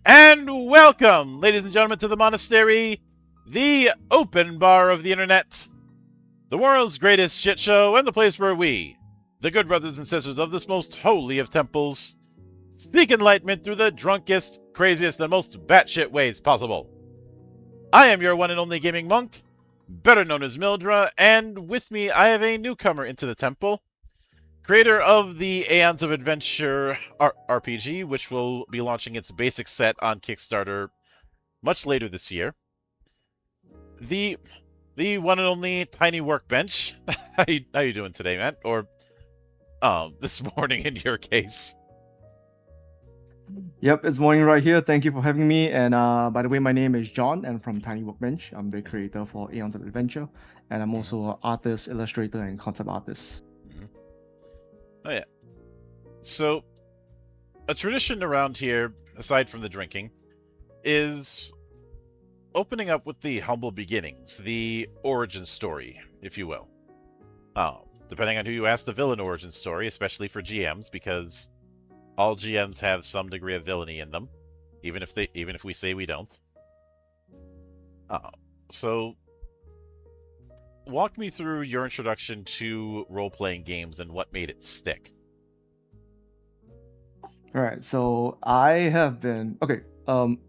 And welcome, ladies and gentlemen, to the monastery. the open bar of the internet, the world's greatest shit show, and the place where we, the good brothers and sisters of this most holy of temples, seek enlightenment through the drunkest, craziest, and most batshit ways possible. I am your one and only gaming monk, better known as Mildra, and with me I have a newcomer into the temple, creator of the Aeons of Adventure RPG, which will be launching its basic set on Kickstarter much later this year. The one and only Tiny Workbench. How you doing today, man? Or this morning in your case. Yep, it's morning right here. Thank you for having me. And by the way, my name is John, and from Tiny Workbench. I'm the creator for Aeons of Adventure, and I'm also an artist, illustrator, and concept artist. Oh yeah. So, a tradition around here, aside from the drinking, is opening up with the humble beginnings, the origin story, if you will. Depending on who you ask, the villain origin story, especially for GMs, because all GMs have some degree of villainy in them, even if we say we don't. So walk me through your introduction to role-playing games and what made it stick. All right, so I have been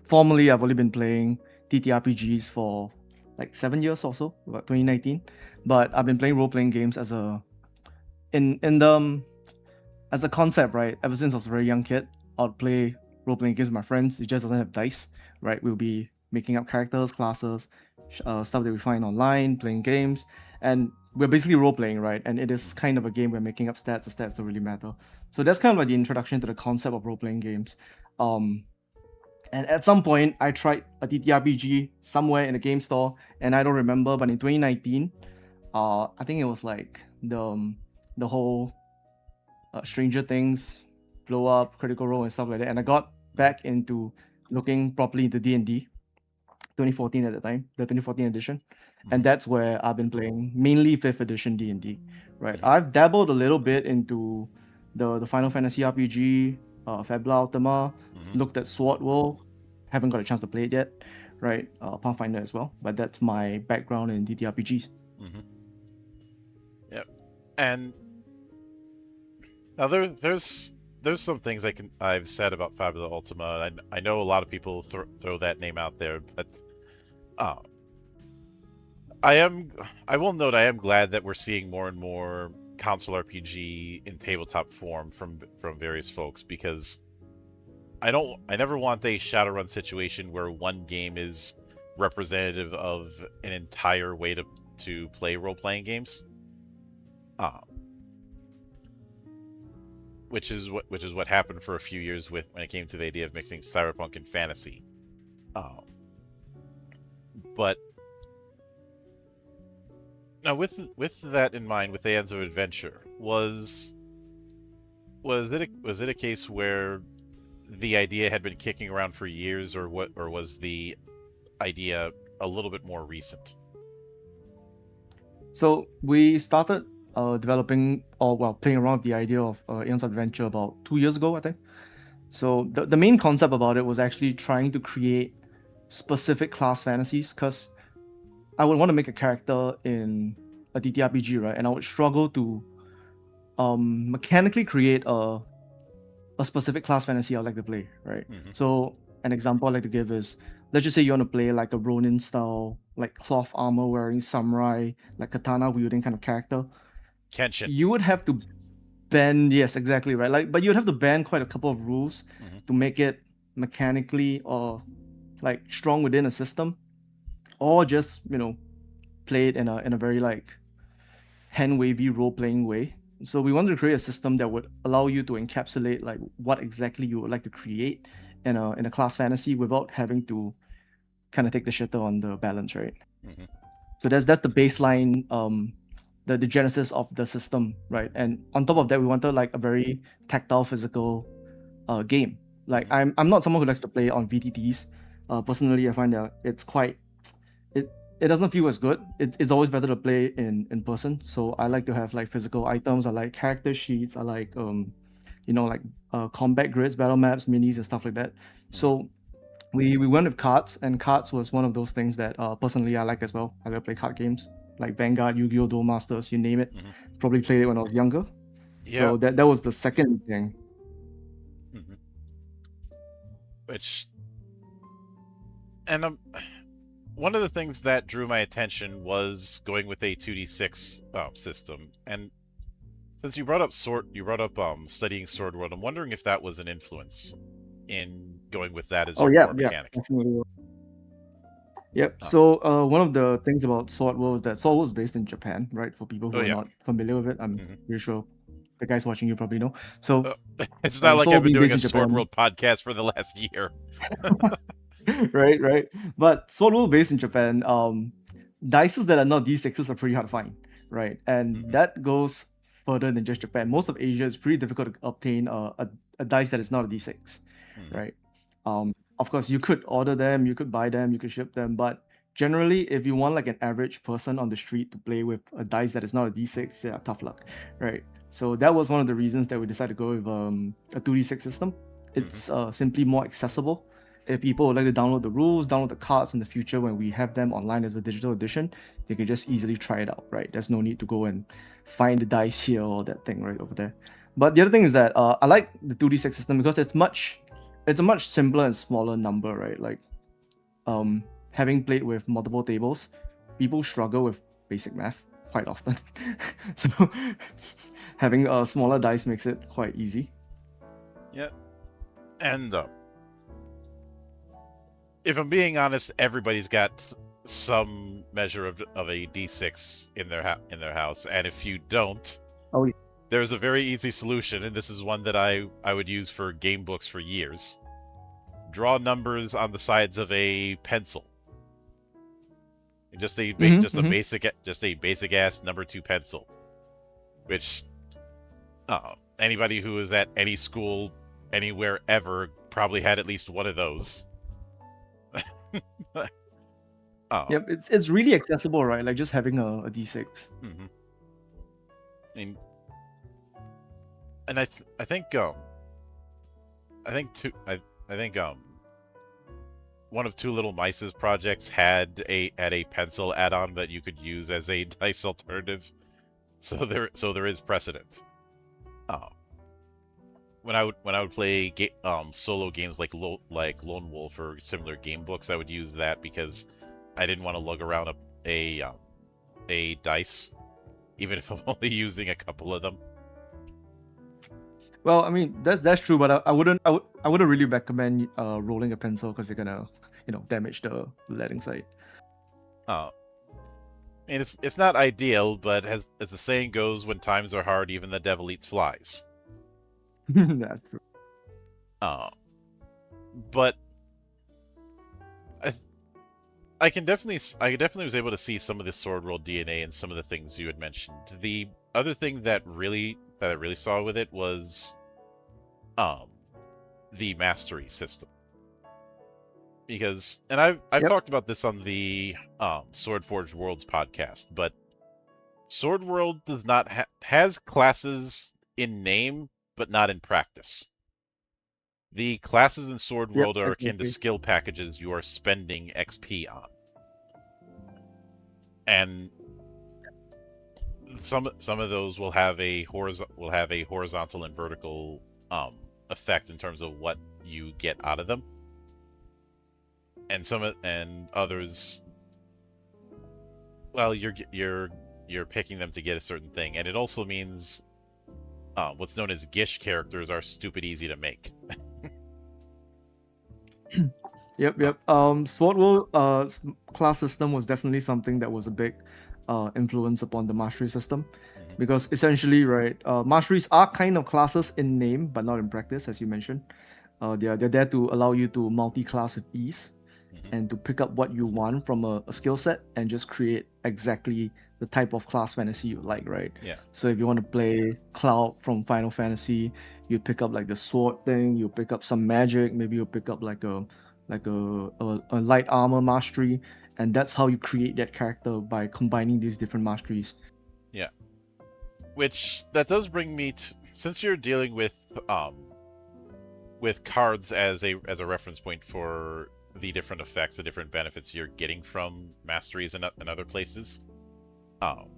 formally I've only been playing TTRPGs for like 7 years or so, about 2019. But I've been playing role-playing games as a concept, right? Ever since I was a very young kid, I'd play role-playing games with my friends. It just doesn't have dice, right? We'll be making up characters, classes, stuff that we find online, playing games, and we're basically role-playing, right? And it is kind of a game we're making up stats. The stats don't really matter. So that's kind of like the introduction to the concept of role-playing games. And at some point, I tried a TTRPG somewhere in a game store, and I don't remember, but in 2019, I think it was like the whole Stranger Things blow up, Critical Role, and stuff like that. And I got back into looking properly into D&D, 2014 at the time, the 2014 edition. And that's where I've been playing mainly 5th edition D&D, right? I've dabbled a little bit into the Final Fantasy RPG, Fabula Ultima, looked at Sword World, haven't got a chance to play it yet, right? Pathfinder as well, but that's my background in TTRPGs. Yep. And now there's some things I've said about Fabula Ultima. I know a lot of people throw that name out there, but I will note I am glad that we're seeing more and more console RPG in tabletop form from various folks, because I never want a Shadowrun situation where one game is representative of an entire way to play role-playing games. Which is what happened for a few years when it came to the idea of mixing cyberpunk and fantasy. But now with that in mind, with Aeons of Adventure, was it a case where the idea had been kicking around for years, or was the idea a little bit more recent? So we started playing around with the idea of Aeons of Adventure about 2 years ago, I think. So the main concept about it was actually trying to create specific class fantasies, because I would want to make a character in a TTRPG, right? And I would struggle to mechanically create a specific class fantasy I'd like to play, right? So an example I'd like to give is, let's just say you want to play like a Ronin style, like cloth armor wearing samurai, like katana wielding kind of character. Kenshin. You would have to bend, yes, exactly, right? But you'd have to bend quite a couple of rules to make it mechanically or like strong within a system, or just play it in a very like hand wavy role playing way. So we wanted to create a system that would allow you to encapsulate like what exactly you would like to create in a class fantasy without having to kind of take the shitter on the balance, right? So that's the baseline, the genesis of the system, right? And on top of that, we wanted like a very tactile, physical game. Like I'm not someone who likes to play on VTTs. Personally, I find that it doesn't feel as good. It's always better to play in person. So I like to have like physical items. I like character sheets. I like combat grids, battle maps, minis, and stuff like that. So We went with cards, and cards was one of those things that personally I like as well. I love play card games like Vanguard, Yu-Gi-Oh, Duel Masters, you name it. Hmm. Probably played it when I was younger. Yeah. So that was the second thing. Hmm. Which, and one of the things that drew my attention was going with a 2d6 system. And since you brought up studying Sword World, I'm wondering if that was an influence in going with that as Oh your yeah, core yeah, mechanic. definitely. Yep. Oh, So one of the things about Sword World is that Sword World is based in Japan, right? For people oh who are yeah. not familiar with it, I'm Hmm. pretty sure the guys watching you probably know. So It's not like Sword I've World been being doing based a in Sword Japan. World podcast for the last year. Right, right. But Sword World based in Japan, dices that are not D6s are pretty hard to find, right? And Hmm. that goes further than just Japan. Most of Asia is pretty difficult to obtain a dice that is not a D6, Hmm. right? Of course, you could order them, you could buy them, you could ship them, but generally, if you want like an average person on the street to play with a dice that is not a D6, yeah, tough luck, right? So that was one of the reasons that we decided to go with a 2D6 system. Hmm. It's simply more accessible. If people would like to download the rules, download the cards in the future when we have them online as a digital edition, they can just easily try it out, right? There's no need to go and find the dice here or that thing right over there. But the other thing is that I like the 2D6 system because it's a much simpler and smaller number, right? Like having played with multiple tables, people struggle with basic math quite often. So having a smaller dice makes it quite easy. Yeah. And if I'm being honest, everybody's got some measure of a D6 in their house, and if you don't, Oh, yeah. there's a very easy solution, and this is one that I would use for game books for years. Draw numbers on the sides of a pencil. Just a basic ass number 2 pencil, which anybody who is at any school anywhere ever probably had at least one of those. Yep, it's really accessible, right? Like just having a D6. Mm-hmm. I mean, and I think one of Two Little Mice's projects had a pencil add-on that you could use as a dice alternative. So there is precedent. When I would play solo games like Lone Wolf or similar game books, I would use that because I didn't want to lug around a dice, even if I'm only using a couple of them. Well, I mean that's true, but I wouldn't really recommend rolling a pencil because you're gonna damage the leading side. I mean, it's not ideal, but as the saying goes, when times are hard, even the devil eats flies. That's true. But I definitely was able to see some of this Sword World DNA and some of the things you had mentioned. The other thing that I really saw with it was the mastery system. Because I've Yep. talked about this on the Swordforged Worlds podcast, but Sword World does not has classes in name but not in practice. The classes in Sword Yep, World are akin to exactly. skill packages you are spending XP on. And some of those will have a horizontal and vertical effect in terms of what you get out of them. And others, well, you're picking them to get a certain thing, and it also means what's known as Gish characters are stupid easy to make. Yep. Sword World class system was definitely something that was a big influence upon the mastery system, Mm-hmm. because essentially, right, masteries are kind of classes in name but not in practice, as you mentioned. They're there to allow you to multi-class with ease Mm-hmm. and to pick up what you want from a skill set and just create exactly the type of class fantasy you like, right? Yeah. So if you want to play Cloud from Final Fantasy, you pick up like the sword thing, you pick up some magic, maybe you pick up like a light armor mastery, and that's how you create that character by combining these different masteries. Yeah. Which that does bring me to, since you're dealing with cards as a reference point for the different effects, the different benefits you're getting from masteries and other places. Um,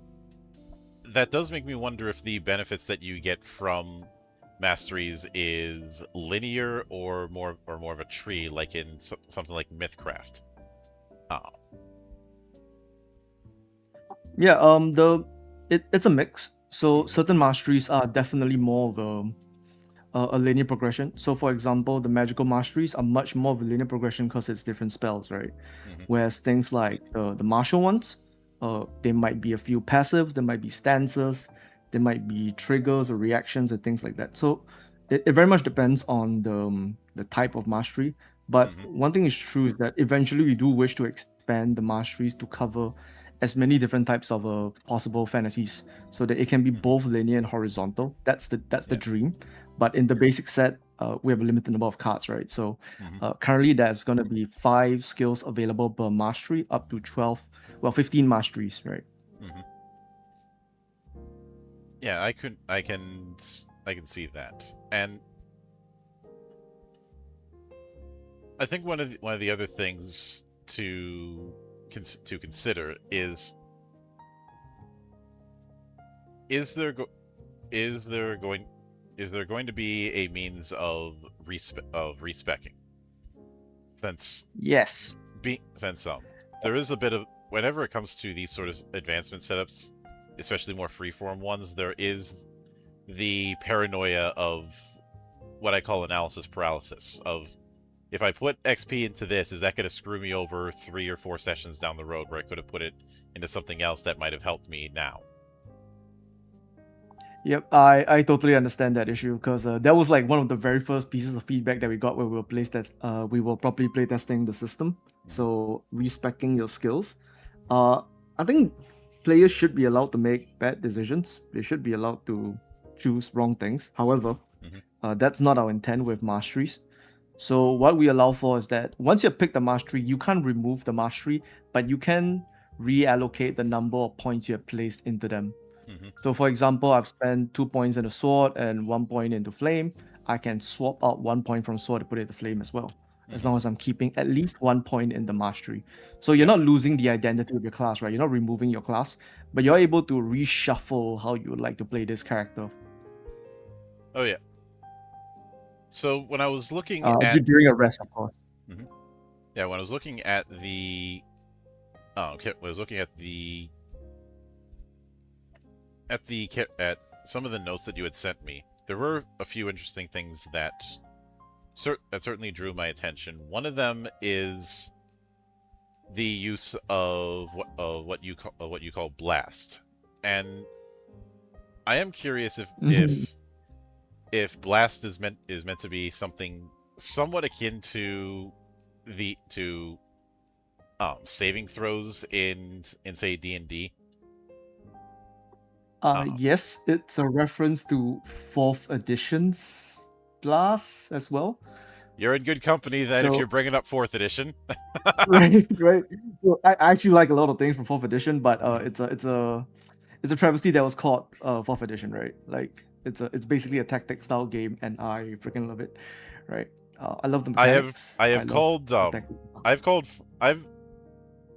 that does make me wonder if the benefits that you get from masteries is linear or more of a tree, like in something like Mythcraft. Uh, Yeah, it's a mix. So certain masteries are definitely more of a linear progression. So for example, the magical masteries are much more of a linear progression because it's different spells, right? mhm, Whereas things like the martial ones, there might be a few passives, there might be stances, there might be triggers or reactions and things like that. So it very much depends on the type of mastery. But mhm, one thing is true is that eventually we do wish to expand the masteries to cover as many different types of possible fantasies, so that it can be mhm. both linear and horizontal. That's the Yeah. dream. But in the basic set, we have a limited number of cards, right? So Mhm, currently there's going to be 5 skills available per mastery, up to 12, well, 15 masteries, right? mhm. Yeah, I can see that. And I think one of the other things to consider is there go, is there going is there going to be a means of respecking, since Yes. since there is a bit of, whenever it comes to these sort of advancement setups, especially more freeform ones, there is the paranoia of what I call analysis paralysis of, if I put XP into this, is that going to screw me over 3 or 4 sessions down the road where I could have put it into something else that might have helped me now? Yep, I totally understand that issue because that was like one of the very first pieces of feedback that we got when we were properly playtesting the system. Mhm, So respecting your skills, uh, I think players should be allowed to make bad decisions. They should be allowed to choose wrong things. However, mhm, mhm, that's not our intent with masteries. So what we allow for is that once you pick the mastery, you can't remove the mastery, but you can reallocate the number of points you have placed into them. mhm. So for example, I've spent 2 points into sword and 1 point into flame. I can swap out 1 point from sword to put it to flame as well, as Mhm. long as I'm keeping at least 1 point in the mastery. So you're Yeah. not losing the identity of your class, right? You're not removing your class, but you're able to reshuffle how you would like to play this character Oh yeah. So when I was looking at, during a rest, of course. mhm. Yeah, when I was looking at the, oh, okay, when I was looking at some of the notes that you had sent me, there were a few interesting things that certainly drew my attention. One of them is the use of what you call blast, and I am curious if blast is meant to be something somewhat akin to the to saving throws in say D&D. Yes, it's a reference to fourth edition's Blast as well. You're in good company then if So you're bringing up 4th edition. right, right. So I actually like a lot of things from fourth edition, but Mhm. it's a travesty that was called fourth edition, right? Like it's basically a tactic style game, and I freaking love it, right? I love the mechanics. I I have love called the tactics. I've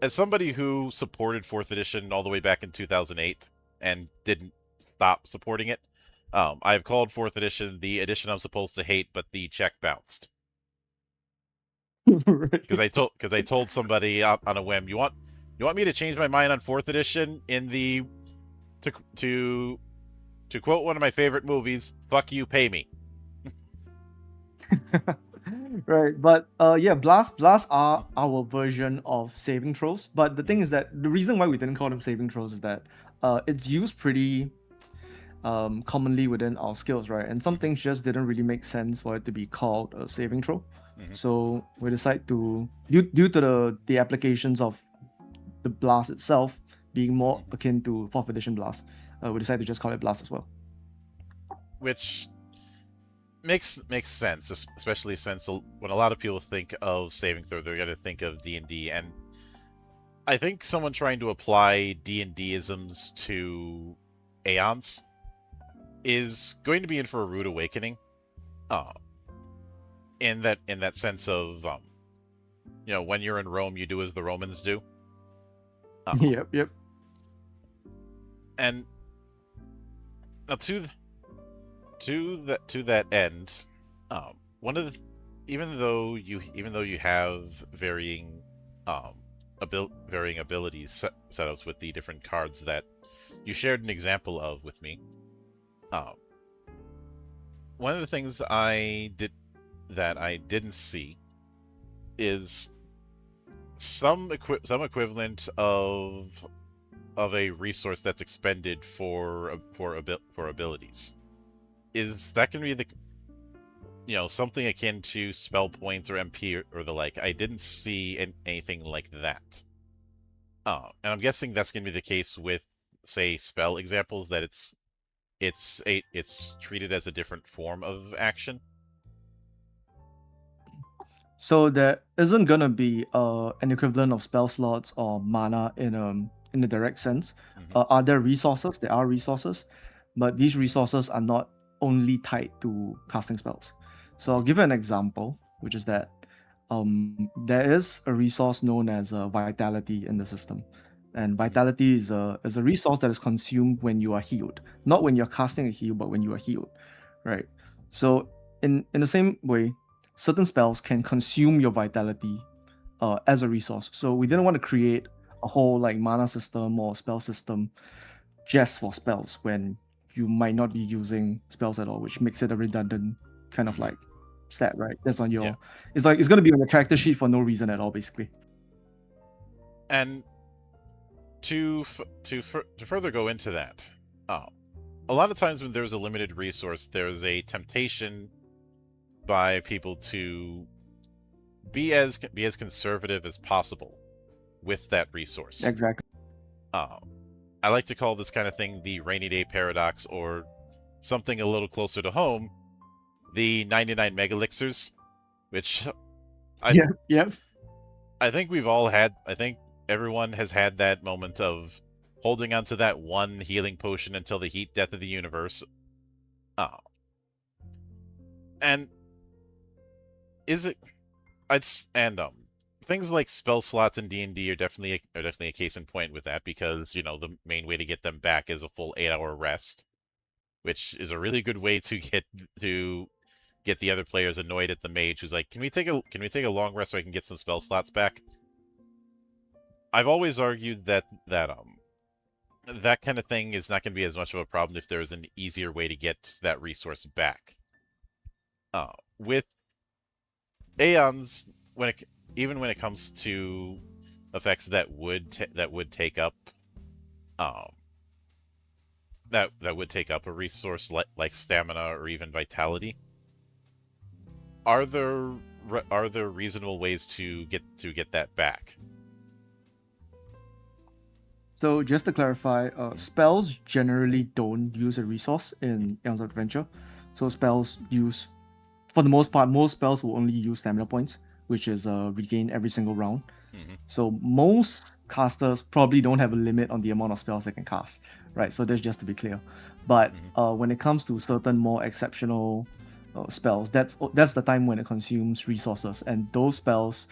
as somebody who supported 4th edition all the way back in 2008 and didn't stop supporting it. I've called 4th edition the edition I'm supposed to hate, but the check bounced. Right. Because I told somebody on a whim, you want me to change my mind on 4th edition in the to to to quote one of my favorite movies, "Fuck you, pay me." Right, but yeah, blasts are our version of saving throws. But the thing is that the reason why we didn't call them saving throws is that it's used pretty commonly within our skills, right? And some Mhm, things just didn't really make sense for it to be called a saving throw. mhm. So we decided to, due to the applications of the blast itself being more Mhm. akin to fourth edition blast, we decided to just call it blast as well. Which makes sense, especially since when a lot of people think of saving throw, they're going to think of D&D, and I think someone trying to apply D&D isms to Aeons is going to be in for a rude awakening. Uh, in that sense of when you're in Rome, you do as the Romans do. Yep. And now to that end, one of the even though you have varying varying abilities setups with the different cards that you shared an example of with me, one of the things I didn't see is some equivalent of a resource that's expended for abilities. Is that going to be something akin to spell points or MP or the like? I didn't see anything like that. And I'm guessing that's going to be the case with, say, spell examples, that it's treated as a different form of action. So there isn't gonna be an equivalent of spell slots or mana in the direct sense. Are there resources? There are resources, but these resources are not only tied to casting spells. So I'll give you an example, which is that there is a resource known as Vitality in the system. And Vitality is a resource that is consumed when you are healed. Not when you're casting a heal, but when you are healed. Right? So in the same way, certain spells can consume your Vitality as a resource. So we didn't want to create a whole like mana system or spell system just for spells when you might not be using spells at all, which makes it a redundant kind of like stat, right? That's on your. Yeah. It's like it's gonna be on your character sheet for no reason at all, basically. And to further go into that, a lot of times when there's a limited resource, there's a temptation by people to be as conservative as possible with that resource. Exactly. I like to call this kind of thing the rainy day paradox, or something a little closer to home, the 99 megalixirs, which I think we've all had. I think everyone has had that moment of holding onto that one healing potion until the heat death of the universe. And things like spell slots in D&D are definitely a case in point with that, because the main way to get them back is a full 8-hour rest, which is a really good way to get the other players annoyed at the mage who's like, can we take a long rest so I can get some spell slots back? I've always argued that kind of thing is not going to be as much of a problem if there's an easier way to get that resource back. With Aeons, even when it comes to effects that would take up that would take up a resource like stamina or even vitality, are there reasonable ways to get that back? So just to clarify, spells generally don't use a resource in Aeons of Adventure. So spells use, for the most part, most spells will only use stamina points, which is regained every single round. So most casters probably don't have a limit on the amount of spells they can cast, right? So that's just to be clear. But when it comes to certain more exceptional spells, that's the time when it consumes resources, and those spells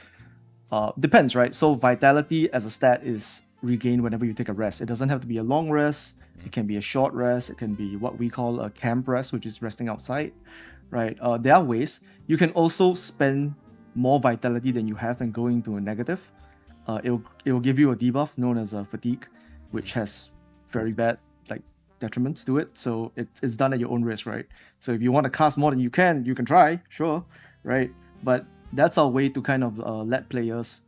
depends, right? So Vitality as a stat is regained whenever you take a rest. It doesn't have to be a long rest. It can be a short rest. It can be what we call a camp rest, which is resting outside, right? There are ways. You can also spend more Vitality than you have and go into a negative. It will give you a debuff known as a fatigue, which has very bad like detriments to it. So it's done at your own risk, right? So if you want to cast more than you can try, sure, right? But that's our way to kind of let players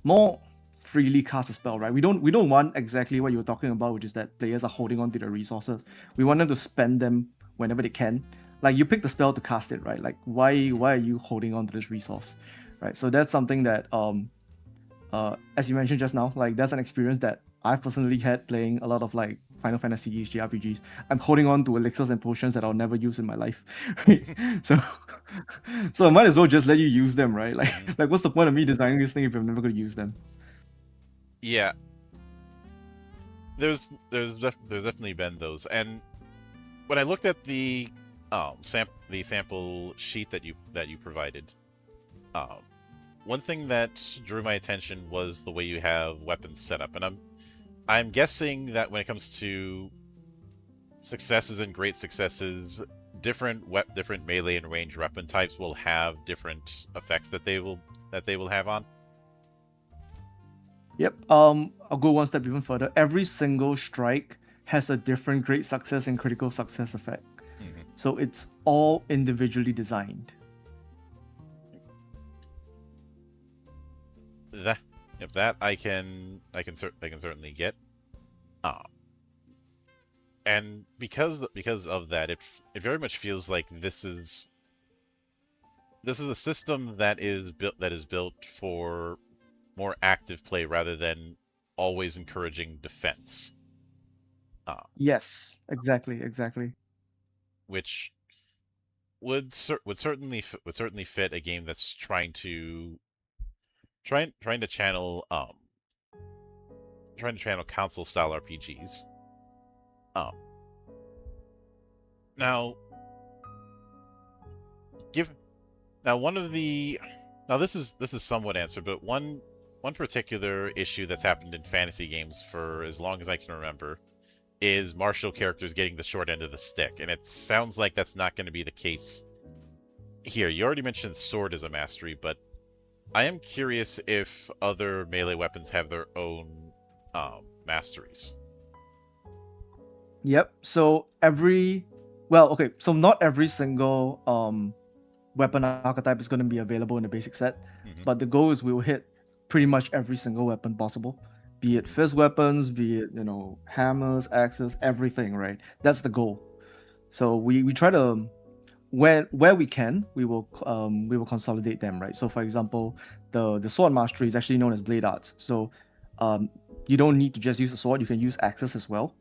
more freely cast a spell, right? We don't want exactly what you were talking about, which is that players are holding on to the resources. We want them to spend them whenever they can. Like, you pick the spell to cast it, right? Like, why are you holding on to this resource, right? So that's something that as you mentioned just now, like, that's an experience that I've personally had playing a lot of like Final Fantasy JRPGs. I'm holding on to elixirs and potions that I'll never use in my life, right? So I might as well just let you use them, right? Like, what's the point of me designing this thing if I'm never going to use them? Yeah, there's definitely been those, and when I looked at the sample sheet that you provided, one thing that drew my attention was the way you have weapons set up, and I'm guessing that when it comes to successes and great successes, different melee and range weapon types will have different effects that they will have on. Yep. I'll go one step even further. Every single strike has a different great success and critical success effect. Mm-hmm. So it's all individually designed. That I can certainly get. And because of that, it very much feels like this is a system that is built for more active play rather than always encouraging defense. Yes, exactly. Which would certainly fit a game that's trying to channel console style RPGs. Now this is somewhat answered, but one particular issue that's happened in fantasy games for as long as I can remember is martial characters getting the short end of the stick, and it sounds like that's not going to be the case here. You already mentioned sword as a mastery, but I am curious if other melee weapons have their own masteries. Yep. So not every single weapon archetype is going to be available in the basic set, but the goal is we will hit pretty much every single weapon possible, be it fist weapons, be it hammers, axes, everything. Right. That's the goal. So we try to where we can, we will consolidate them. Right. So for example, the sword mastery is actually known as blade arts. So you don't need to just use a sword; you can use axes as well.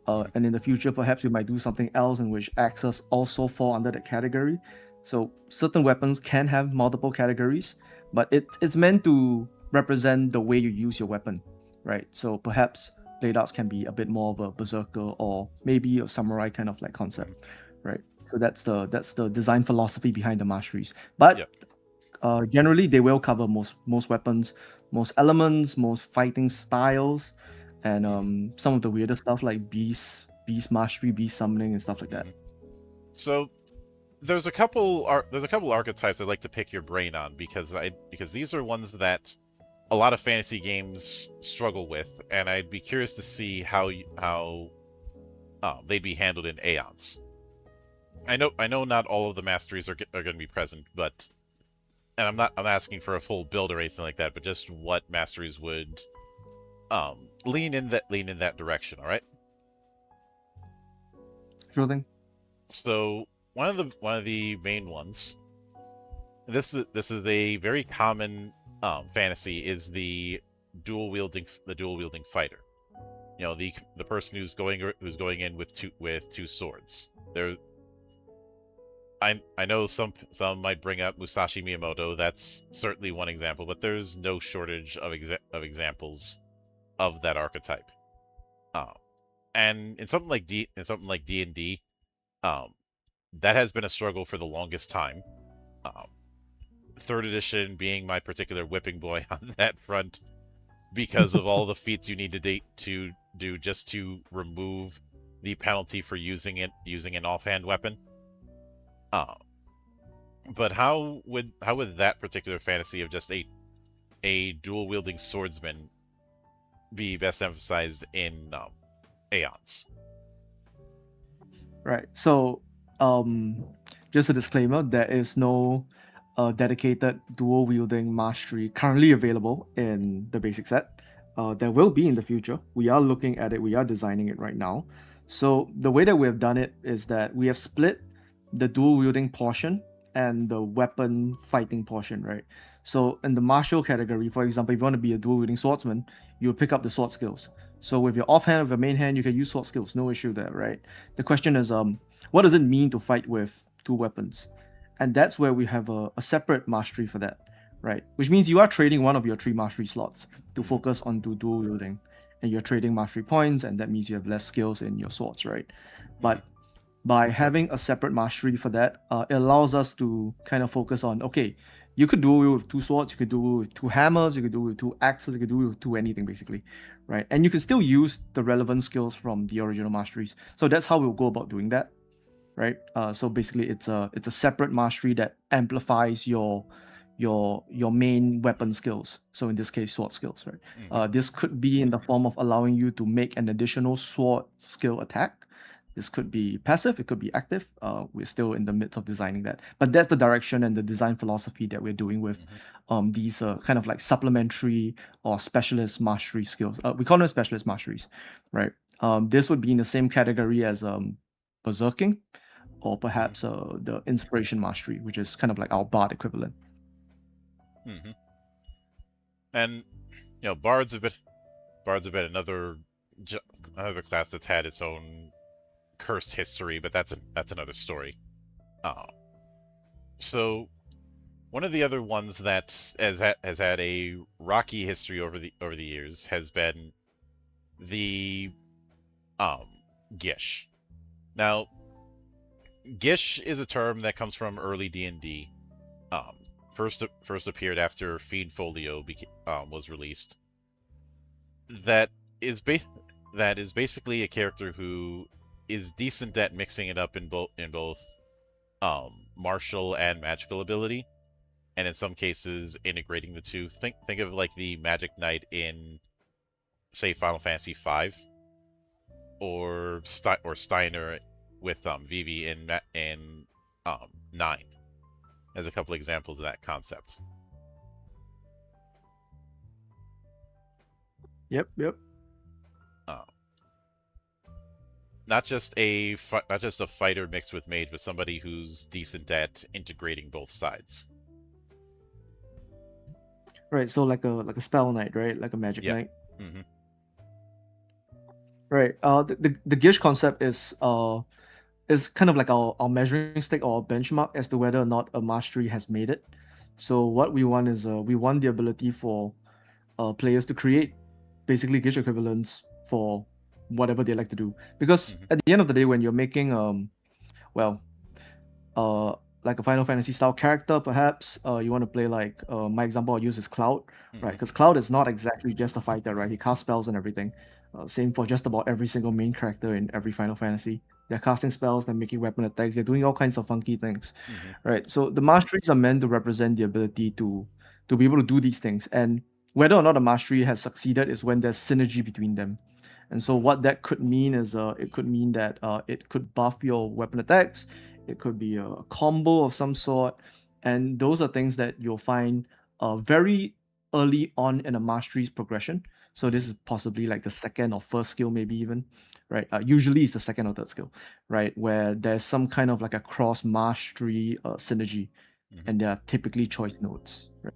And in the future, perhaps we might do something else in which axes also fall under that category. So certain weapons can have multiple categories, but it's meant to represent the way you use your weapon, right? So perhaps blade arts can be a bit more of a berserker or maybe a samurai kind of like concept, right? So that's the design philosophy behind the masteries. But generally, they will cover most weapons, most elements, most fighting styles, and some of the weirder stuff like beast mastery, beast summoning, and stuff like that. So there's a couple archetypes I'd like to pick your brain on because these are ones that a lot of fantasy games struggle with, and I'd be curious to see how they'd be handled in Aeons. I know not all of the masteries are going to be present, but I'm not asking for a full build or anything like that, but just what masteries would lean in that direction. All right. Sure thing. So one of the main ones. This is a very common fantasy is the dual wielding fighter. The person who's going in with two swords. I know some might bring up Musashi Miyamoto. That's certainly one example, but there's no shortage of examples of that archetype. And in something like D&D, that has been a struggle for the longest time. Third edition being my particular whipping boy on that front because of all the feats you need to do just to remove the penalty for using an offhand weapon. But how would that particular fantasy of just a dual wielding swordsman be best emphasized in Aeons? Right. So, just a disclaimer: there is no dedicated dual wielding mastery currently available in the basic set. There will be in the future. We are looking at it. We are designing it right now. So the way that we have done it is that we have split the dual wielding portion and the weapon fighting portion, right? So in the martial category, for example, if you want to be a dual wielding swordsman, you'll pick up the sword skills. So with your offhand, with your main hand, you can use sword skills, no issue there, right? The question is, what does it mean to fight with two weapons? And that's where we have a separate mastery for that, right? Which means you are trading one of your 3 mastery slots to focus on dual wielding, and you're trading mastery points, and that means you have less skills in your swords, right? But by having a separate mastery for that, it allows us to kind of focus on, okay, You could do it with 2 swords, you could do it with 2 hammers, you could do it with 2 axes, you could do it with 2 anything basically, right? And you can still use the relevant skills from the original masteries. So that's how we'll go about doing that, right? So basically, it's a separate mastery that amplifies your main weapon skills. So in this case, sword skills, right? This could be in the form of allowing you to make an additional sword skill attack. This could be passive, it could be active. We're still in the midst of designing that, but that's the direction and the design philosophy that we're doing with these kind of like supplementary or specialist mastery skills. We call them specialist masteries, right? This would be in the same category as berserking, or perhaps the inspiration mastery, which is kind of like our bard equivalent. And bards have been another class that's had its own cursed history, but that's another story. So one of the other ones that has had a rocky history over the years has been the Gish. Now, Gish is a term that comes from early D&D. First appeared after Fiend Folio was released. That is basically a character who is decent at mixing it up in both martial and magical ability, and in some cases integrating the two. Think of like the Magic Knight in, say, Final Fantasy V, or Steiner with Vivi in 9, as a couple examples of that concept. Yep. Not just a fighter mixed with mage, but somebody who's decent at integrating both sides. Right. So like a spell knight, right? Like a magic knight. Mm-hmm. Right. The Gish concept is kind of like our measuring stick or our benchmark as to whether or not a mastery has made it. So what we want is we want the ability for players to create basically Gish equivalents for whatever they like to do. Because at the end of the day, when you're making like a Final Fantasy style character, perhaps you want to play like my example I'll use is Cloud, right? Because Cloud is not exactly just a fighter, right? He casts spells and everything. Same for just about every single main character in every Final Fantasy. They're casting spells, they're making weapon attacks, they're doing all kinds of funky things, right? So the masteries are meant to represent the ability to be able to do these things, and whether or not a mastery has succeeded is when there's synergy between them. And so what that could mean is it could mean that it could buff your weapon attacks, it could be a combo of some sort, and those are things that you'll find very early on in a mastery's progression. So this is possibly like the second or first skill, maybe even, right? Usually it's the second or third skill, right? Where there's some kind of like a cross mastery synergy, and they are typically choice nodes, right?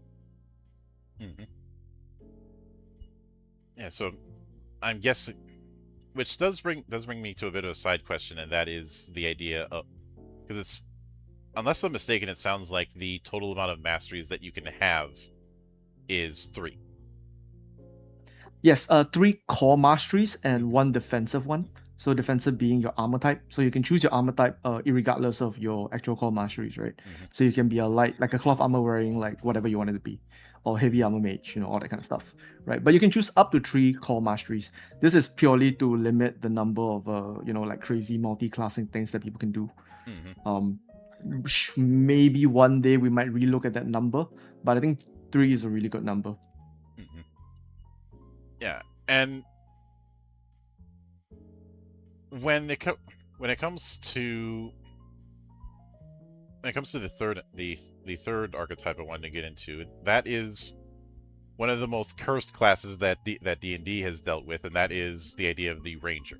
Yeah, so I'm guessing, which does bring me to a bit of a side question, and that is the idea of, because it's, unless I'm mistaken, it sounds like the total amount of masteries that you can have is 3. Yes, 3 core masteries and 1 defensive one. So defensive being your armor type. So you can choose your armor type irregardless of your actual core masteries, right? So you can be a light, like a cloth armor wearing, like whatever you want it to be, or heavy armor mage, all that kind of stuff, right? But you can choose up to 3 core masteries. This is purely to limit the number of like crazy multi-classing things that people can do. Maybe one day we might relook at that number, but I think 3 is a really good number. Yeah, and when it comes to the third archetype I wanted to get into, that is one of the most cursed classes that D&D has dealt with, and that is the idea of the ranger.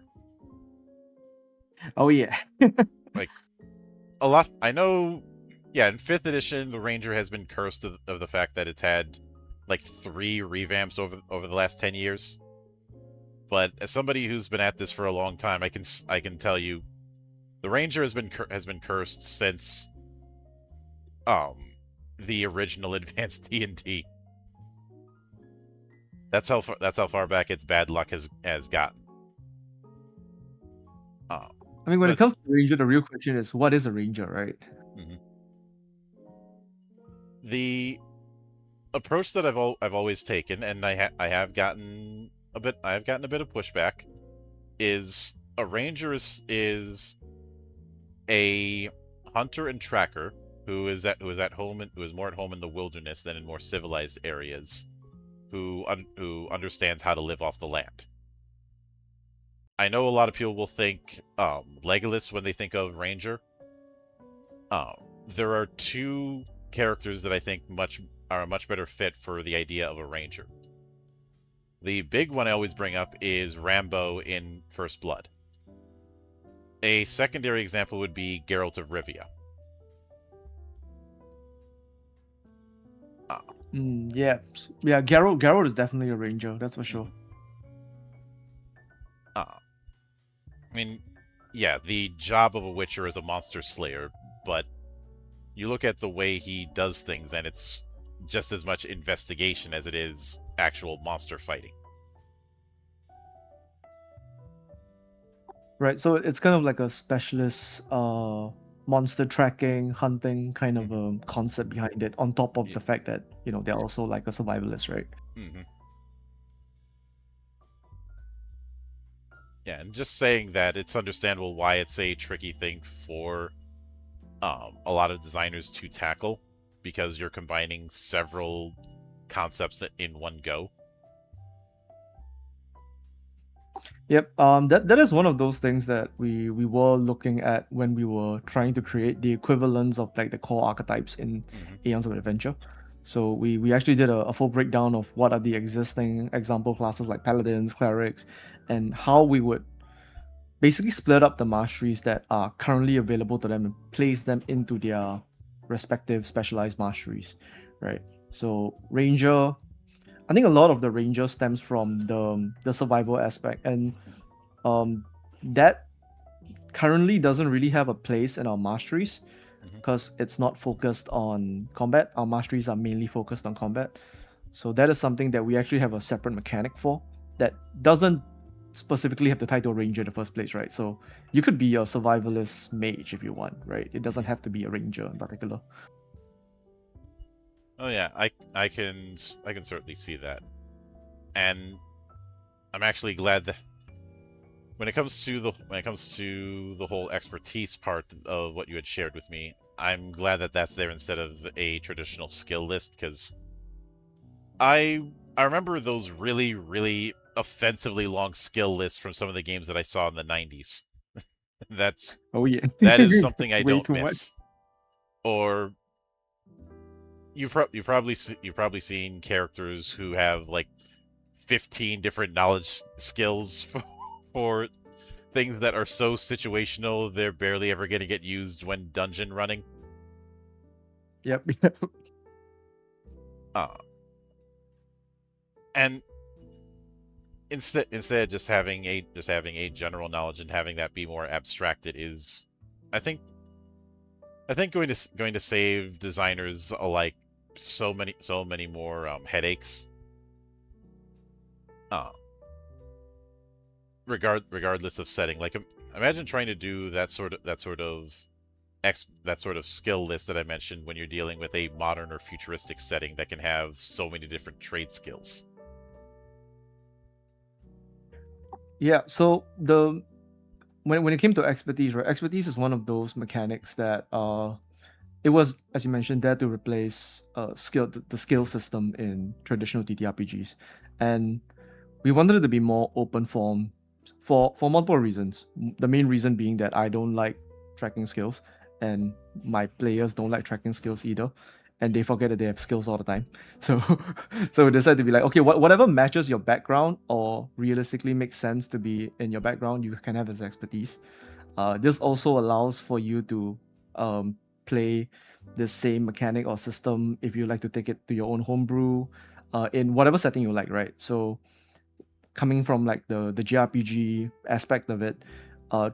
Oh yeah. Like, a lot, I know, yeah, in 5th edition the ranger has been cursed of the fact that it's had like 3 revamps over the last 10 years. But as somebody who's been at this for a long time, I can tell you, the ranger has been cursed since the original advanced D&D. That's how far back its bad luck has gotten. I mean, when it comes to ranger, the real question is, what is a ranger, right? the approach that I've always taken, and I have gotten a bit of pushback, is a ranger is a hunter and tracker who is at home and who is more at home in the wilderness than in more civilized areas, who understands how to live off the land. I know a lot of people will think Legolas when they think of ranger. There are two characters that I think are a much better fit for the idea of a ranger. The big one I always bring up is Rambo in First Blood. A secondary example would be Geralt of Rivia. Yeah, Geralt is definitely a ranger, that's for sure. I mean, yeah, the job of a Witcher is a monster slayer, but you look at the way he does things, and it's just as much investigation as it is actual monster fighting. Right, so it's kind of like a specialist monster tracking, hunting kind of a concept behind it, on top of the fact that, you know, they're also like a survivalist, right? Mm-hmm. Yeah, and just saying that, it's understandable why it's a tricky thing for a lot of designers to tackle, because you're combining several concepts in one go. Yep, that is one of those things that we were looking at when we were trying to create the equivalents of like the core archetypes in Aeons of Adventure. So we actually did a full breakdown of what are the existing example classes like paladins, clerics, and how we would basically split up the masteries that are currently available to them and place them into their respective specialized masteries, right? So ranger, I think a lot of the ranger stems from the survival aspect, and that currently doesn't really have a place in our masteries because it's not focused on combat. Our masteries are mainly focused on combat. So that is something that we actually have a separate mechanic for that doesn't specifically have the title ranger in the first place, right? So you could be a survivalist mage if you want, right? It doesn't have to be a ranger in particular. Oh yeah, I can certainly see that, and I'm actually glad that when it comes to the whole expertise part of what you had shared with me, I'm glad that that's there instead of a traditional skill list, because I remember those really offensively long skill lists from some of the games that I saw in the 90s. That is something I don't miss. Much. Or you've probably seen characters who have like 15 different knowledge skills for things that are so situational they're barely ever going to get used when dungeon running. Yep. And instead just having a general knowledge and having that be more abstracted is, I think going to save designers alike so many more headaches. Regardless of setting, like imagine trying to do that sort of skill list that I mentioned when you're dealing with a modern or futuristic setting that can have so many different trade skills. Yeah, so when it came to expertise, right? Expertise is one of those mechanics that it was, as you mentioned, there to replace the skill system in traditional TTRPGs, and we wanted it to be more open form for multiple reasons. The main reason being that I don't like tracking skills, and my players don't like tracking skills either, and they forget that they have skills all the time. So we decided to be like, okay, whatever matches your background or realistically makes sense to be in your background, you can have as expertise. This also allows for you to play the same mechanic or system if you like to take it to your own homebrew in whatever setting you like, right? So coming from like the JRPG aspect of it,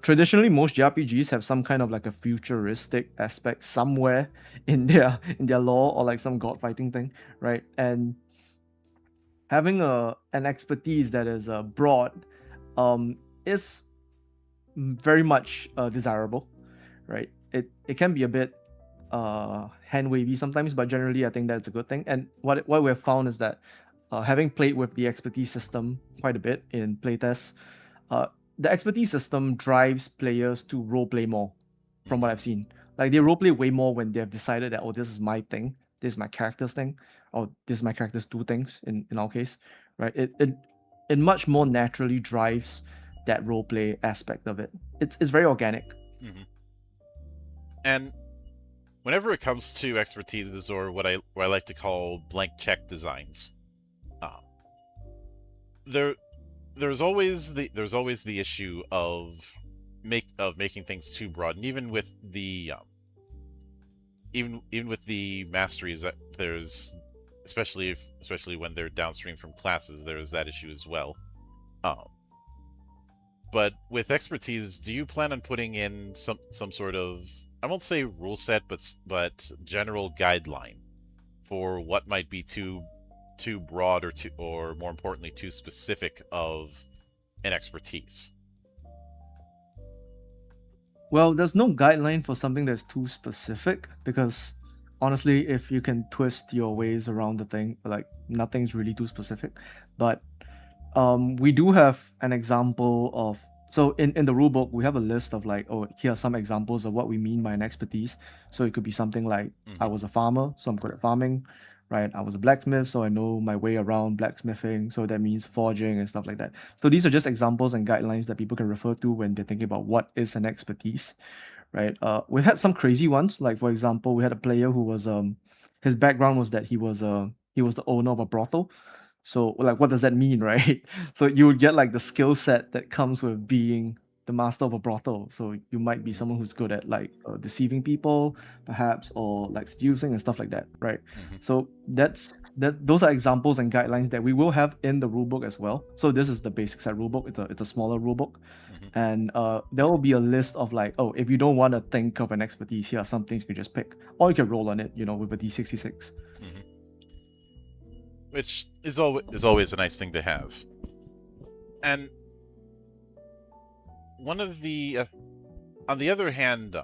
traditionally most JRPGs have some kind of like a futuristic aspect somewhere in their lore, or like some god fighting thing, right? And having an expertise that is broad is very much desirable, right? It can be a bit hand wavy sometimes, but generally I think that's a good thing. And what we have found is that having played with the expertise system quite a bit in playtests, the expertise system drives players to roleplay more, from what I've seen. Like they roleplay way more when they've decided that, oh, this is my thing, this is my character's thing, or this is my character's two things in our case, right? It much more naturally drives that roleplay aspect of it. It's very organic. Mm-hmm. And whenever it comes to expertises or what I like to call blank check designs, there's always the issue of making things too broad, and even with the even with the masteries, that there's especially when they're downstream from classes, there's that issue as well. But with expertise, do you plan on putting in some sort of, I won't say rule set, but general guideline for what might be too broad or more importantly too specific of an expertise? Well, there's no guideline for something that's too specific because honestly, if you can twist your ways around the thing, like nothing's really too specific. But we do have an example of, so in the rulebook we have a list of like, oh, here are some examples of what we mean by an expertise. So it could be something like, I was a farmer, so I'm good at farming, right? I was a blacksmith, so I know my way around blacksmithing, so that means forging and stuff like that. So these are just examples and guidelines that people can refer to when they're thinking about what is an expertise, right? We had some crazy ones, like for example, we had a player who was his background was that he was the owner of a brothel. So like, what does that mean, right? So you would get like the skill set that comes with being the master of a brothel. So you might be someone who's good at like deceiving people, perhaps, or like seducing and stuff like that, right? So those are examples and guidelines that we will have in the rulebook as well. So this is the basic set rulebook. It's a smaller rulebook, and there will be a list of like, oh, if you don't want to think of an expertise, here are some things you can just pick, or you can roll on it, with a D66. Which is always a nice thing to have. And one of the on the other hand,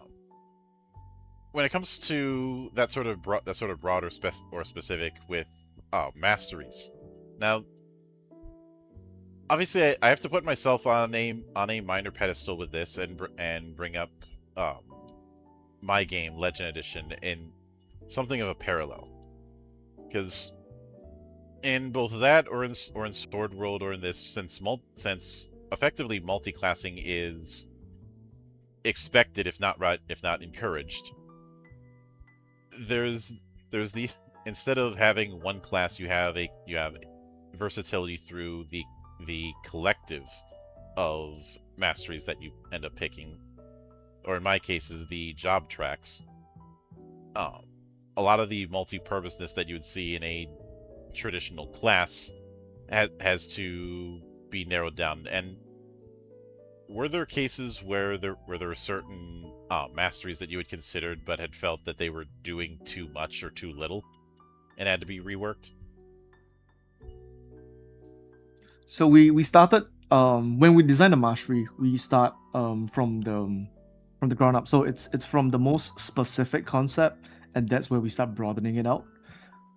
when it comes to that sort of broad or specific with masteries, now obviously I have to put myself on a minor pedestal with this and bring up my game, Legend Edition, in something of a parallel, because in both that or in Sword World or in this, since effectively multi-classing is expected, if not encouraged, there's the, instead of having one class, you have versatility through the collective of masteries that you end up picking, or in my case is the job tracks. A lot of the multi-purposeness that you would see in a traditional class has to be narrowed down. And were there cases where there were certain masteries that you had considered but had felt that they were doing too much or too little and had to be reworked? So we started when we design a mastery, we start from the ground up. So it's from the most specific concept, and that's where we start broadening it out.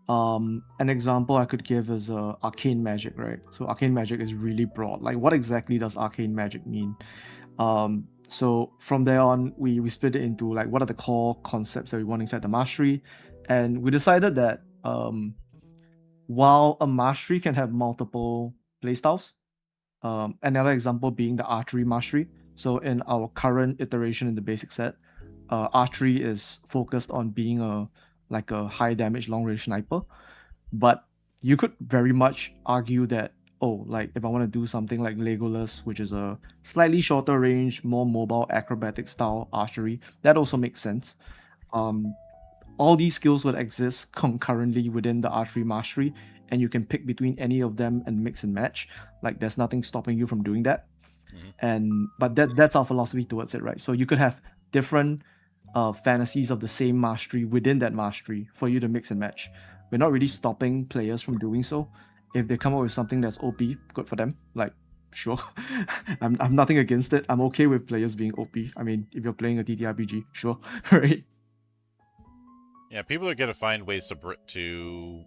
An example I could give is arcane magic, right? So arcane magic is really broad. Like, what exactly does arcane magic mean? So from there on, we split it into like, what are the core concepts that we want inside the mastery, and we decided that while a mastery can have multiple playstyles, another example being the archery mastery. So in our current iteration in the basic set, archery is focused on being a high damage long range sniper, but you could very much argue that, oh, like if I want to do something like Legolas, which is a slightly shorter range, more mobile acrobatic style archery, that also makes sense. All these skills would exist concurrently within the archery mastery, and you can pick between any of them and mix and match. Like, there's nothing stopping you from doing that. But that's our philosophy towards it, right? So you could have different fantasies of the same mastery within that mastery for you to mix and match. We're not really stopping players from doing so. If they come up with something that's OP, good for them. Like, sure. I'm nothing against it. I'm okay with players being OP. I mean, if you're playing a TTRPG, sure, right? Yeah, people are gonna find ways to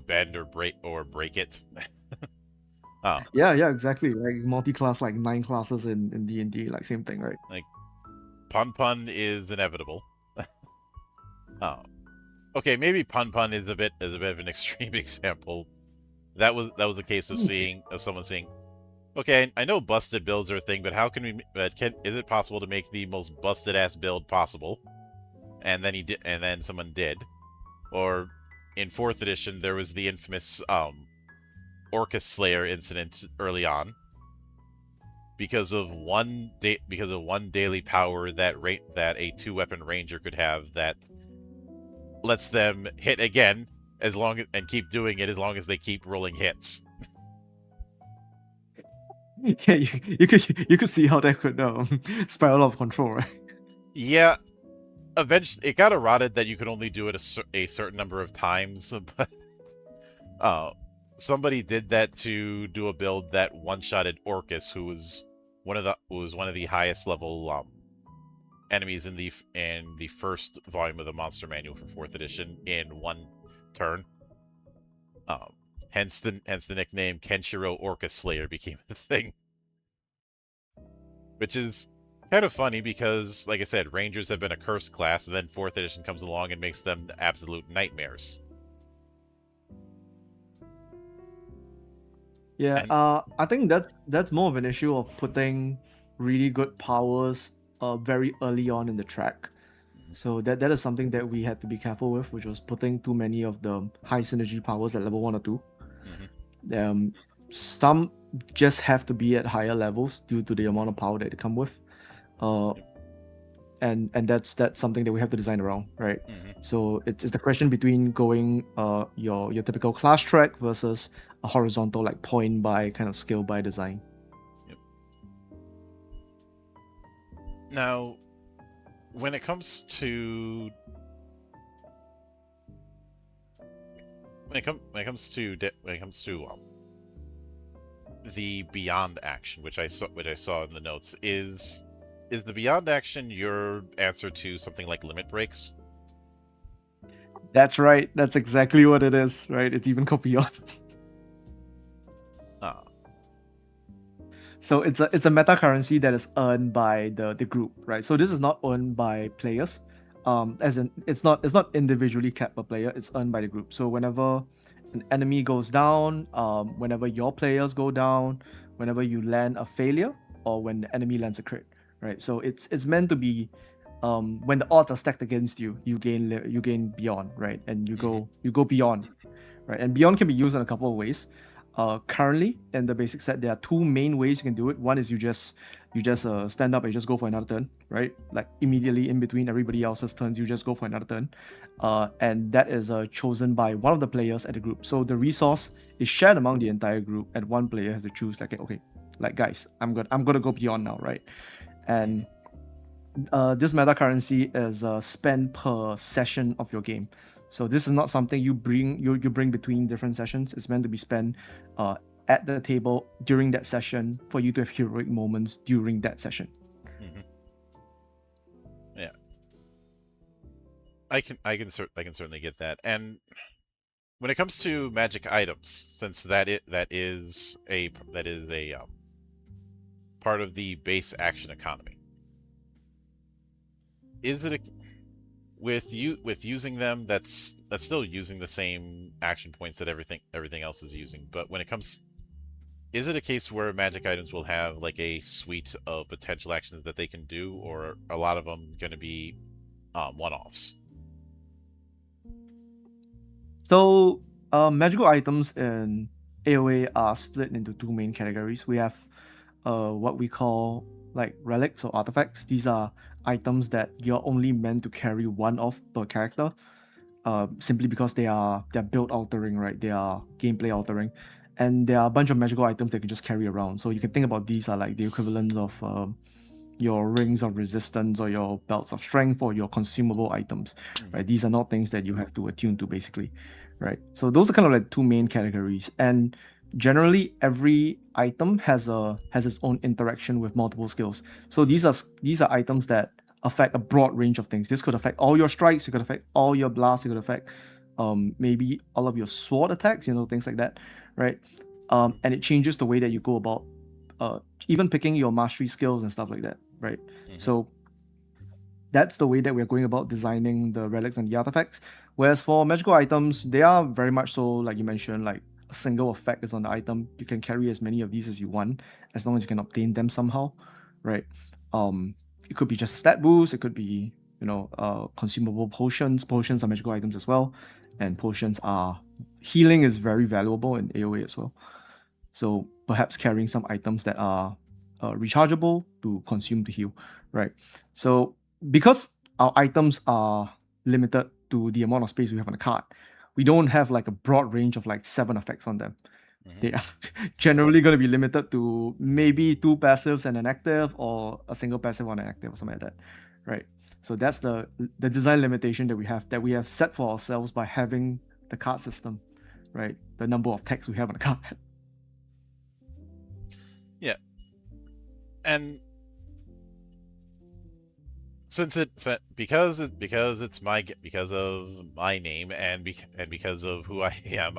bend or break it. Oh, Yeah, exactly. Like multi-class, like 9 classes in D&D, like same thing, right? like pun is inevitable. Oh, okay, maybe pun is a bit of an extreme example. That was the case of someone saying, "Okay, I know busted builds are a thing, but how can we? Is it possible to make the most busted ass build possible?" And then he did, and then someone did. Or in fourth edition, there was the infamous Orcus Slayer incident early on because of one daily power that a 2-weapon ranger could have that lets them hit again and keep doing it as long as they keep rolling hits. Yeah, you could see how that could spiral out of control, right? Yeah, eventually it got eroded that you could only do it a certain number of times, but uh, somebody did that to do a build that one-shotted Orcus, who was one of the highest level enemies in the first volume of the Monster Manual for fourth edition in one turn. Um, hence the nickname Kenshiro Orcus Slayer became the thing, which is kind of funny because, like I said, Rangers have been a cursed class, and then fourth edition comes along and makes them absolute nightmares. Yeah, And I think that's more of an issue of putting really good powers very early on in the track. So that is something that we had to be careful with, which was putting too many of the high synergy powers at level 1 or 2. mm-hmm. Some just have to be at higher levels due to the amount of power that they come with. Uh, and that's something that we have to design around, right? Mm-hmm. So it's the question between going your typical class track versus a horizontal like point by kind of skill by design. Yep. Now, when it comes to the beyond action, which I saw in the notes, is the beyond action your answer to something like limit breaks? That's right. That's exactly what it is, right? It's even called beyond. Ah, So it's a meta currency that is earned by the group, right? So this is not earned by players. As in it's not individually capped per player, it's earned by the group. So whenever an enemy goes down, whenever your players go down, whenever you land a failure, or when the enemy lands a crit, right? So it's meant to be when the odds are stacked against you, you gain beyond, right? And you go beyond, right? And beyond can be used in a couple of ways. Currently in the basic set, there are two main ways you can do it. One is you just stand up and just go for another turn, right? Like immediately in between everybody else's turns, you just go for another turn, and that is chosen by one of the players at the group. So the resource is shared among the entire group, and one player has to choose like, okay, like guys, I'm gonna go beyond now, right? And this meta currency is spent per session of your game. So this is not something you bring between different sessions. It's meant to be spent at the table during that session for you to have heroic moments during that session. mm-hmm. Yeah, I can certainly get that. And when it comes to magic items, since that is a part of the base action economy, is it a, with using them that's still using the same action points that everything else is using, but when it comes, is it a case where magic items will have like a suite of potential actions that they can do, or are a lot of them going to be one-offs? So magical items in AoA are split into two main categories. We have what we call like relics or artifacts. These are items that you're only meant to carry one of per character, simply because they're build altering, right? They are gameplay altering, and there are a bunch of magical items that you can just carry around. So you can think about these are like the equivalents of your rings of resistance or your belts of strength or your consumable items, right? These are not things that you have to attune to, basically, right? So those are kind of like two main categories, and generally every item has its own interaction with multiple skills. So these are items that affect a broad range of things. This could affect all your strikes, it could affect all your blasts, it could affect maybe all of your sword attacks, things like that, right? And it changes the way that you go about even picking your mastery skills and stuff like that, right? So that's the way that we're going about designing the relics and the artifacts. Whereas for magical items, they are very much so, like you mentioned, like a single effect is on the item. You can carry as many of these as you want, as long as you can obtain them somehow, right? It could be just a stat boost, it could be, consumable potions. Potions are magical items as well, and potions are healing is very valuable in AoE as well. So perhaps carrying some items that are rechargeable to consume to heal, right? So because our items are limited to the amount of space we have on the card, we don't have like a broad range of like 7 effects on them. They are generally going to be limited to maybe 2 passives and an active, or a single passive on an active, or something like that, right? So that's the design limitation that we have set for ourselves by having the card system, right? The number of text we have on the card. Yeah, and because of my name and because of who I am,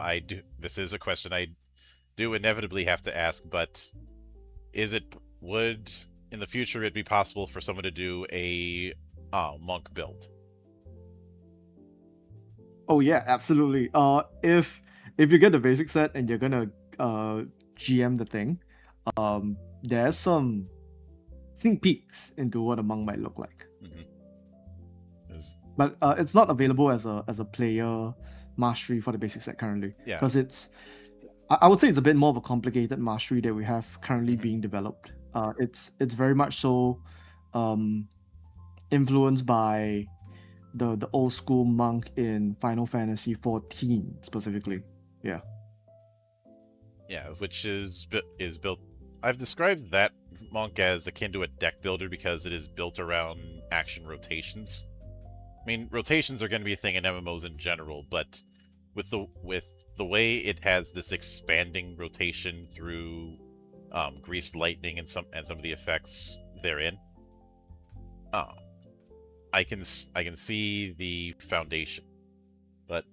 this is a question I do inevitably have to ask. But would in the future it be possible for someone to do a monk build? Oh yeah, absolutely. If you get the basic set and you're gonna GM the thing, there's some sneak peeks into what a monk might look like. But it's not available as a player mastery for the basic set currently. Yeah. Because I would say it's a bit more of a complicated mastery that we have currently being developed. It's very much so influenced by the old school monk in Final Fantasy 14 specifically. Yeah. Yeah, which is built. I've described that monk as akin to a deck builder because it is built around action rotations. I mean, rotations are going to be a thing in MMOs in general, but with the way it has this expanding rotation through greased lightning and some of the effects therein, I can see the foundation, but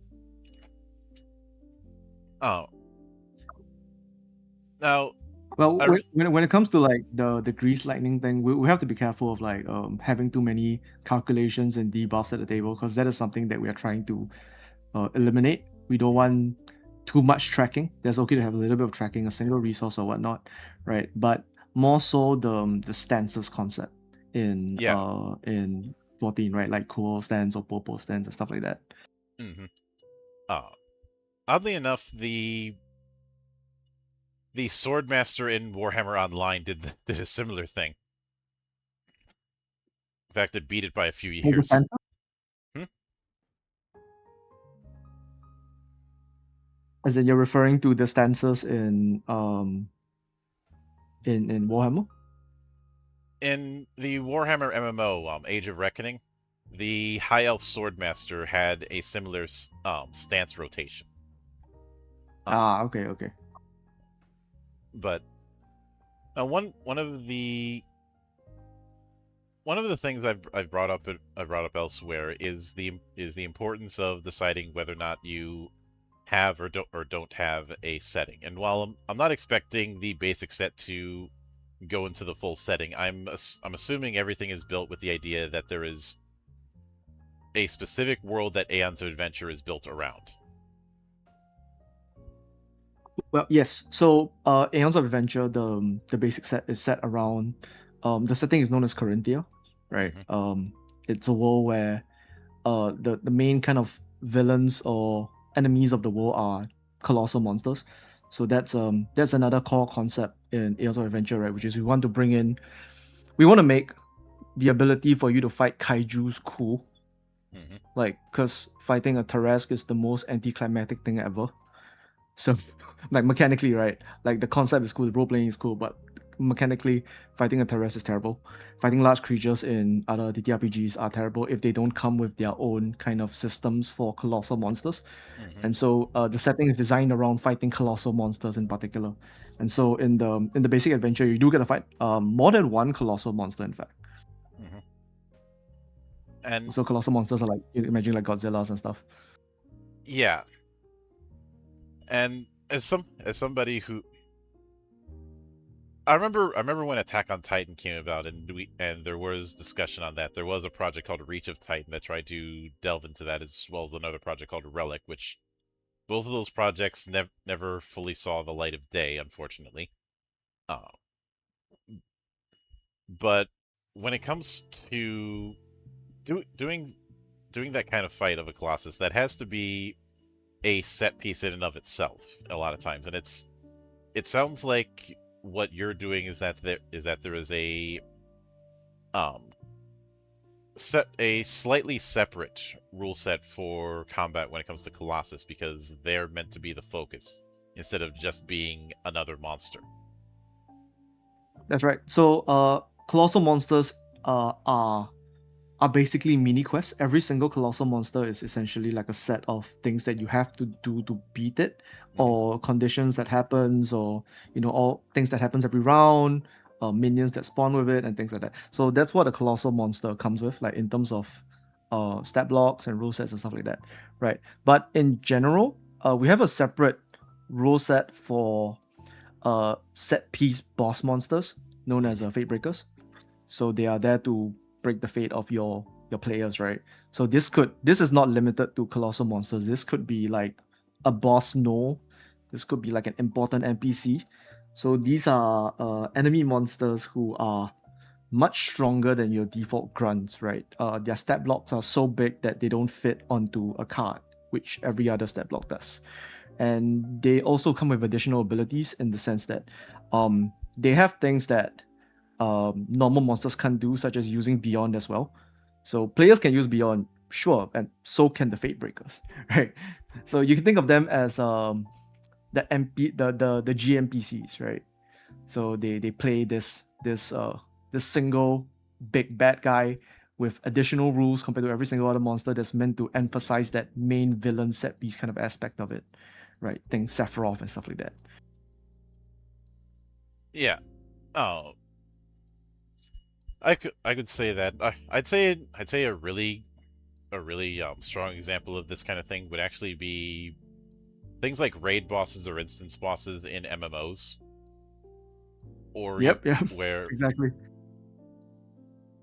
now. Well, when it comes to like the grease lightning thing, we have to be careful of like having too many calculations and debuffs at the table, because that is something that we are trying to eliminate. We don't want too much tracking. That's okay to have a little bit of tracking, a single resource or whatnot, right? But more so the stances concept in 14, right? Like cool stance or purple stance and stuff like that. Oddly enough, the Swordmaster in Warhammer Online did a similar thing. In fact, it beat it by a few years. As in, you're referring to the stances in Warhammer? In the Warhammer MMO, Age of Reckoning, the High Elf Swordmaster had a similar stance rotation. Okay. But one of the things I've brought up elsewhere is the importance of deciding whether or not you have or don't have a setting. And while I'm not expecting the basic set to go into the full setting, I'm assuming everything is built with the idea that there is a specific world that Aeons of Adventure is built around. Well, yes. So, Aeons of Adventure, the basic set is set around the setting is known as Corinthia, right? It's a world where the main kind of villains or enemies of the world are colossal monsters. So that's another core concept in Aeons of Adventure, right? Which is we want to make the ability for you to fight kaijus cool. Like, because fighting a Tarrasque is the most anticlimactic thing ever. So, like, mechanically, right? Like, the concept is cool, the role-playing is cool, but mechanically, fighting a Tarrasque is terrible. Fighting large creatures in other TTRPGs are terrible if they don't come with their own kind of systems for colossal monsters. And so, the setting is designed around fighting colossal monsters in particular. And so, in the basic adventure, you do get to fight more than one colossal monster, in fact. And So colossal monsters are like, imagine like Godzillas and stuff. yeah. And as somebody who I remember when Attack on Titan came about, and there was discussion on that. There was a project called Reach of Titan that tried to delve into that, as well as another project called Relic, which both of those projects never fully saw the light of day, unfortunately. Uh, but when it comes to doing that kind of fight of a Colossus, that has to be a set piece in and of itself a lot of times, and it sounds like what you're doing is that there is um a slightly separate rule set for combat when it comes to Colossus, because they're meant to be the focus instead of just being another monster. That's right. So colossal monsters are basically mini quests. Every single colossal monster is essentially like a set of things that you have to do to beat it, or conditions that happens, or all things that happens every round, minions that spawn with it, and things like that. So that's what a colossal monster comes with, like in terms of stat blocks and rule sets and stuff like that, right? But in general, we have a separate rule set for set piece boss monsters known as fate breakers. So they are there to break the fate of your players, right? So this is not limited to colossal monsters. This could be like a boss gnoll. This could be like an important NPC. So these are enemy monsters who are much stronger than your default grunts, right? Their stat blocks are so big that they don't fit onto a card, which every other stat block does. And they also come with additional abilities in the sense that they have things that normal monsters can't do, such as using Beyond as well. So players can use Beyond, sure, and so can the Fate Breakers, right? So you can think of them as the GMPCs, right? So they play this single big bad guy with additional rules compared to every single other monster that's meant to emphasize that main villain set piece kind of aspect of it, right? Think Sephiroth and stuff like that. Yeah. Oh, I could say that. I'd say a really strong example of this kind of thing would actually be things like raid bosses or instance bosses in MMOs, or Yep, exactly.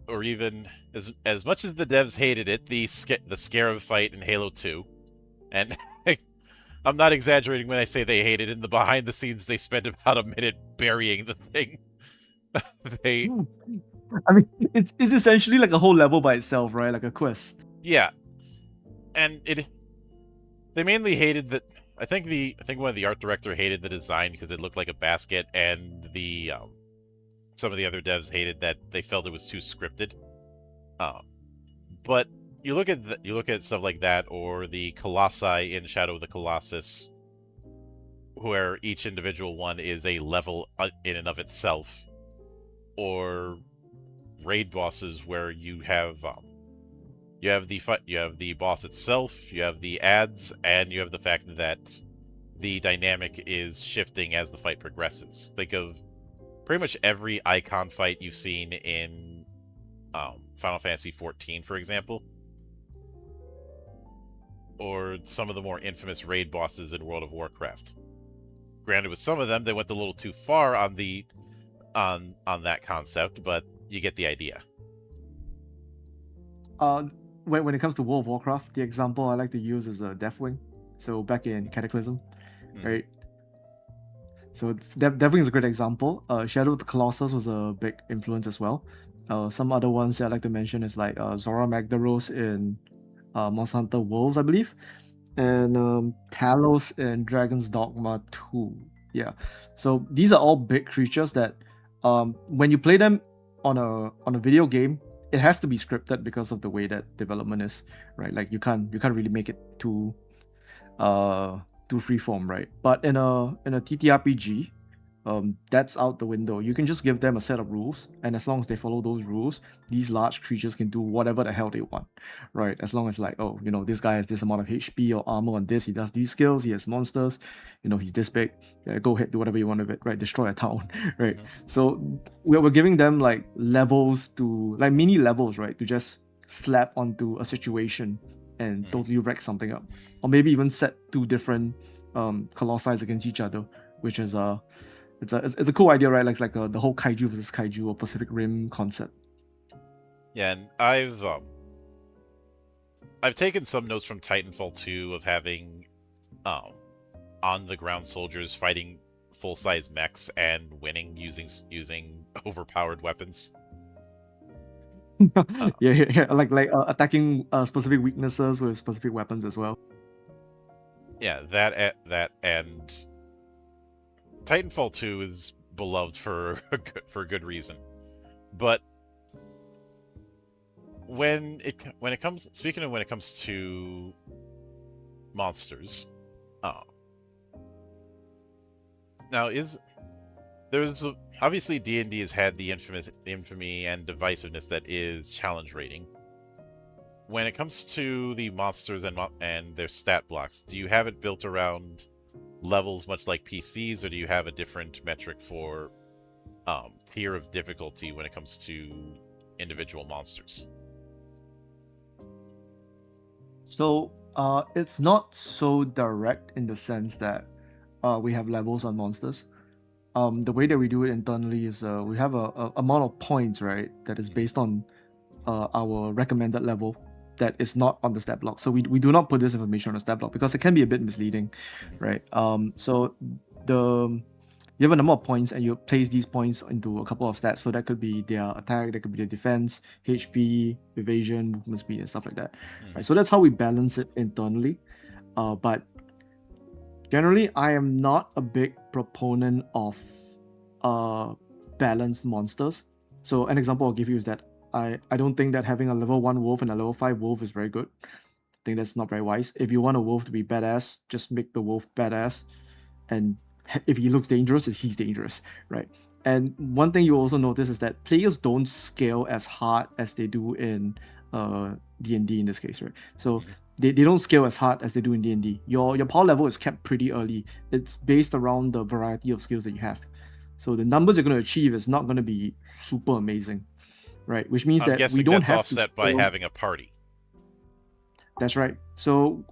or even as much as the devs hated it, the Scarab fight in Halo 2, and I'm not exaggerating when I say they hated it. In the behind the scenes, they spent about a minute burying the thing. I mean, it's essentially like a whole level by itself, right? Like a quest. Yeah, and they mainly hated that. I think one of the art director hated the design because it looked like a basket, and the some of the other devs hated that they felt it was too scripted. But you look at stuff like that, or the Colossi in Shadow of the Colossus, where each individual one is a level in and of itself, or raid bosses where you have the boss itself, you have the ads, and you have the fact that the dynamic is shifting as the fight progresses. Think of pretty much every icon fight you've seen in Final Fantasy XIV, for example, or some of the more infamous raid bosses in World of Warcraft. Granted, with some of them, they went a little too far on that concept, but you get the idea. When it comes to World of Warcraft, the example I like to use is Deathwing. So back in Cataclysm, right? So Deathwing is a great example. Shadow of the Colossus was a big influence as well. Some other ones that I like to mention is like Zora Magdaros in Monster Hunter Wolves, I believe, and Talos in Dragon's Dogma 2. Yeah, so these are all big creatures that when you play them on a video game, it has to be scripted because of the way that development is, right? Like you can't really make it too freeform, right? But in a TTRPG, that's out the window. You can just give them a set of rules, and as long as they follow those rules, these large creatures can do whatever the hell they want, right? As long as like, oh, this guy has this amount of HP or armor on this, he does these skills, he has monsters, he's this big, go ahead, do whatever you want with it, right? Destroy a town, right? So we're giving them like levels like mini levels, right? To just slap onto a situation and totally wreck something up, or maybe even set two different colossi against each other, which is it's a cool idea, right? Like the whole kaiju versus kaiju or Pacific Rim concept. Yeah, and I've taken some notes from Titanfall 2 of having on the ground soldiers fighting full size mechs and winning using overpowered weapons. Yeah, like attacking specific weaknesses with specific weapons as well. Yeah, that and Titanfall 2 is beloved for a good reason. But when it comes to monsters, now obviously D&D has had the infamy and divisiveness that is challenge rating. When it comes to the monsters and their stat blocks, do you have it built around levels much like PCs, or do you have a different metric for tier of difficulty when it comes to individual monsters? So it's not so direct in the sense that we have levels on monsters. The way that we do it internally is we have a amount of points, right, that is based on our recommended level that is not on the stat block. So we do not put this information on the stat block because it can be a bit misleading, right? So you have a number of points and you place these points into a couple of stats. So that could be their attack, that could be their defense, HP, evasion, movement speed, and stuff like that. Right. So that's how we balance it internally. But generally, I am not a big proponent of balanced monsters. So an example I'll give you is that I don't think that having a level 1 wolf and a level 5 wolf is very good. I think that's not very wise. If you want a wolf to be badass, just make the wolf badass. And if he looks dangerous, he's dangerous, right? And one thing you also notice is that players don't scale as hard as they do in D&D in this case, right? So they don't scale as hard as they do in D&D. Your power level is kept pretty early. It's based around the variety of skills that you have. So the numbers you're going to achieve is not going to be super amazing, right? Which means that we don't have offset by having a party. That's right. So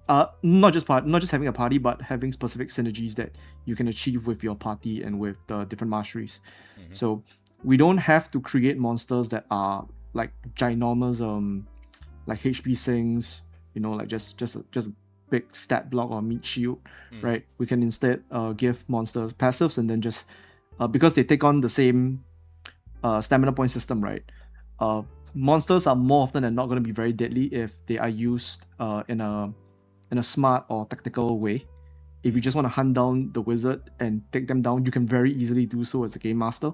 not just having a party, but having specific synergies that you can achieve with your party and with the different masteries. So we don't have to create monsters that are like ginormous, like HP sinks, like just a big stat block or meat shield, right? We can instead give monsters passives and then just because they take on the same stamina point system, right? Monsters are more often than not going to be very deadly if they are used in a smart or tactical way. If you just want to hunt down the wizard and take them down, you can very easily do so as a game master.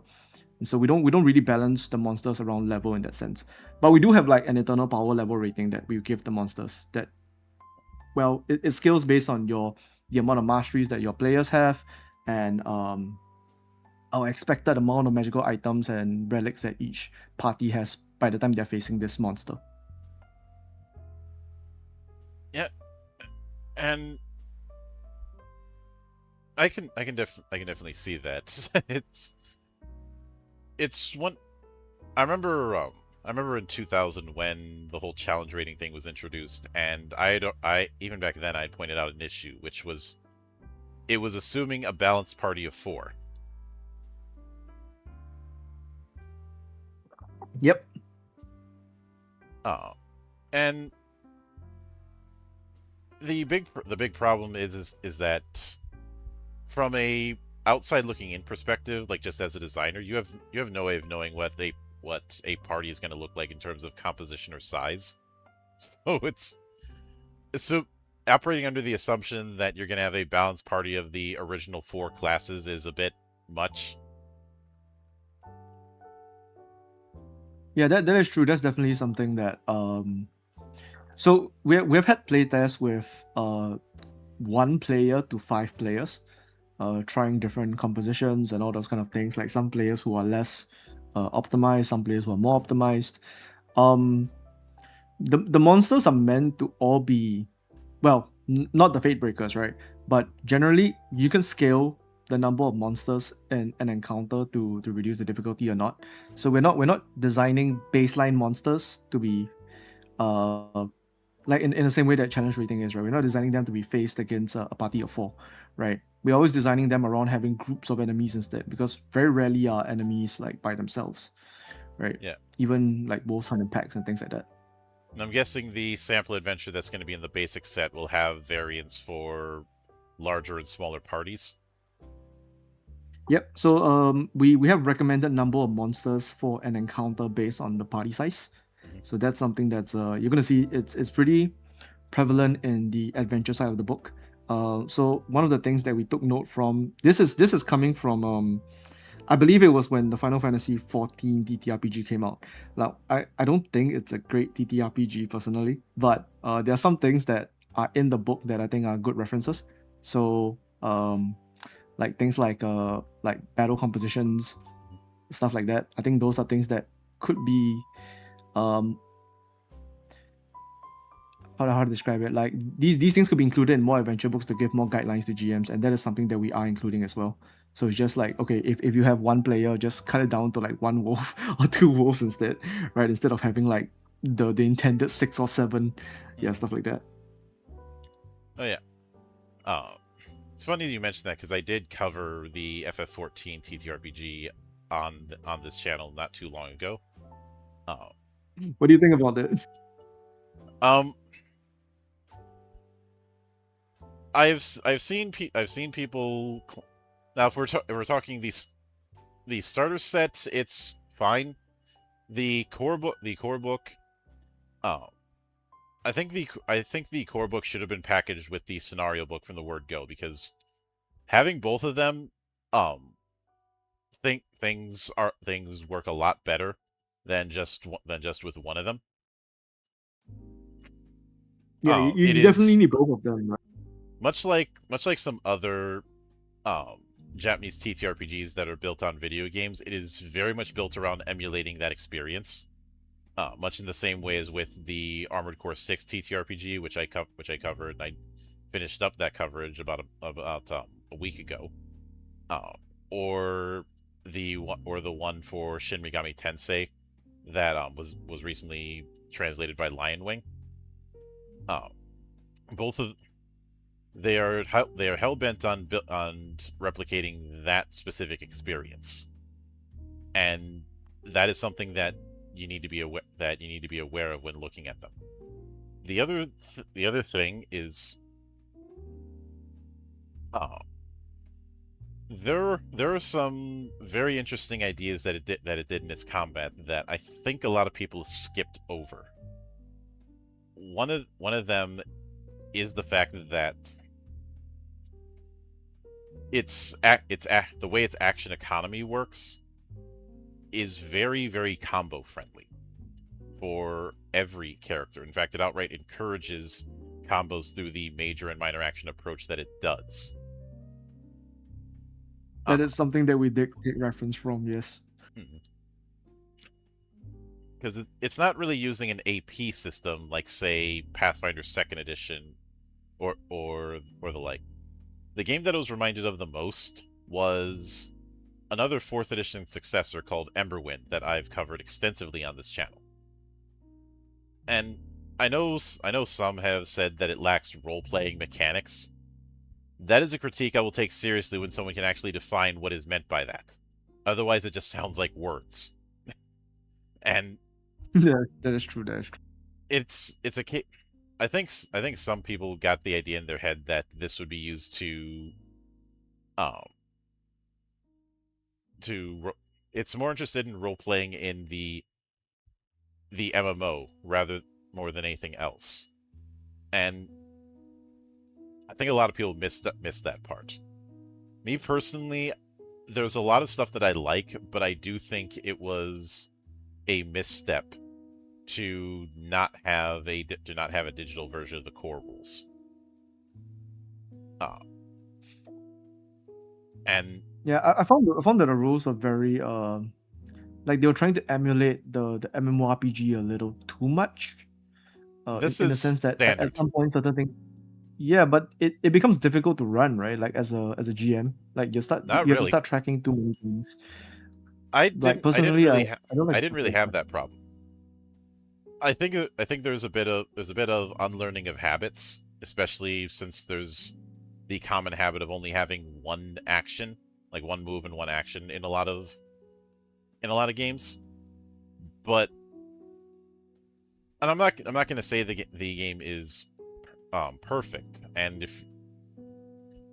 And so we don't really balance the monsters around level in that sense. But we do have like an internal power level rating that we give the monsters that, well, it scales based on the amount of masteries that your players have and our expected amount of magical items and relics that each party has by the time they're facing this monster. Yeah, and I can definitely see that. it's one. I remember in 2000 when the whole challenge rating thing was introduced, and I even back then I pointed out an issue, which was it was assuming a balanced party of 4. Yep. And the big problem is that from a outside looking in perspective, like just as a designer, you have no way of knowing what a party is going to look like in terms of composition or size. So operating under the assumption that you're going to have a balanced party of the original 4 classes is a bit much. Yeah, that is true. That's definitely something that so we've had playtests with 1 player to 5 players, trying different compositions and all those kind of things. Like some players who are less optimized, some players who are more optimized. The monsters are meant to all be, well, not the fate breakers, right? But generally, you can scale the number of monsters in an encounter to reduce the difficulty or not. So we're not designing baseline monsters to be like in the same way that challenge rating is, right? We're not designing them to be faced against a party of 4, right? We're always designing them around having groups of enemies instead, because very rarely are enemies like by themselves, right? Yeah. Even like wolves hunting packs and things like that. And I'm guessing the sample adventure that's going to be in the basic set will have variants for larger and smaller parties. Yep. So we have recommended number of monsters for an encounter based on the party size. So that's something that's you're gonna see it's pretty prevalent in the adventure side of the book. So one of the things that we took note from this is coming from I believe it was when the Final Fantasy 14 TTRPG came out. Now I don't think it's a great TTRPG personally, but there are some things that are in the book that I think are good references. So like things like battle compositions, stuff like that. I think those are things that could be um how to describe it, like these things could be included in more adventure books to give more guidelines to GMs, and that is something that we are including as well. So it's just like, okay, if you have one player, just cut it down to like one wolf or two wolves instead, right? Instead of having like the intended 6 or 7, yeah, stuff like that. Oh yeah. It's funny that you mentioned that because I did cover the FF14 TTRPG on this channel not too long ago. What do you think about it? I've seen people now if we're talking the starter set, it's fine. The core book I think the core book should have been packaged with the scenario book from the word go, because having both of them things work a lot better than just with one of them. Yeah, you definitely need both of them, right? Much like some other Japanese TTRPGs that are built on video games, it is very much built around emulating that experience. Much in the same way as with the Armored Core 6 TTRPG, which I covered, and I finished up that coverage about a week ago. Or the one for Shin Megami Tensei that was recently translated by Lionwing. Both of they are hell bent on replicating that specific experience, and that is something that you need to be aware of when looking at them. The other thing is, there are some very interesting ideas that it did in its combat that I think a lot of people skipped over. One of them is the fact that the way its action economy works is very, very combo friendly for every character. In fact, it outright encourages combos through the major and minor action approach that it does. That is something that we did take reference from, yes. Because it's not really using an AP system like, say, Pathfinder 2nd Edition or the like. The game that I was reminded of the most was another 4th edition successor called Emberwind that I've covered extensively on this channel. And I know some have said that it lacks role-playing mechanics. That is a critique I will take seriously when someone can actually define what is meant by that. Otherwise, it just sounds like words. And yeah, that is true. That is true. It's a case. I think some people got the idea in their head that this would be used to it's more interested in role playing in the MMO rather more than anything else, and I think a lot of people missed that part. Me personally, there's a lot of stuff that I like, but I do think it was a misstep to not have a digital version of the core rules. And yeah, I found that the rules are very like they were trying to emulate the MMORPG a little too much. This in is the sense that standard. at some point certain things, yeah, but it becomes difficult to run, right? Like as a GM, like you have to start tracking too many things. I didn't really have that problem. I think there's a bit of unlearning of habits, especially since there's the common habit of only having one action, like one move and one action in a lot of games. But and I'm not going to say the game is perfect, and if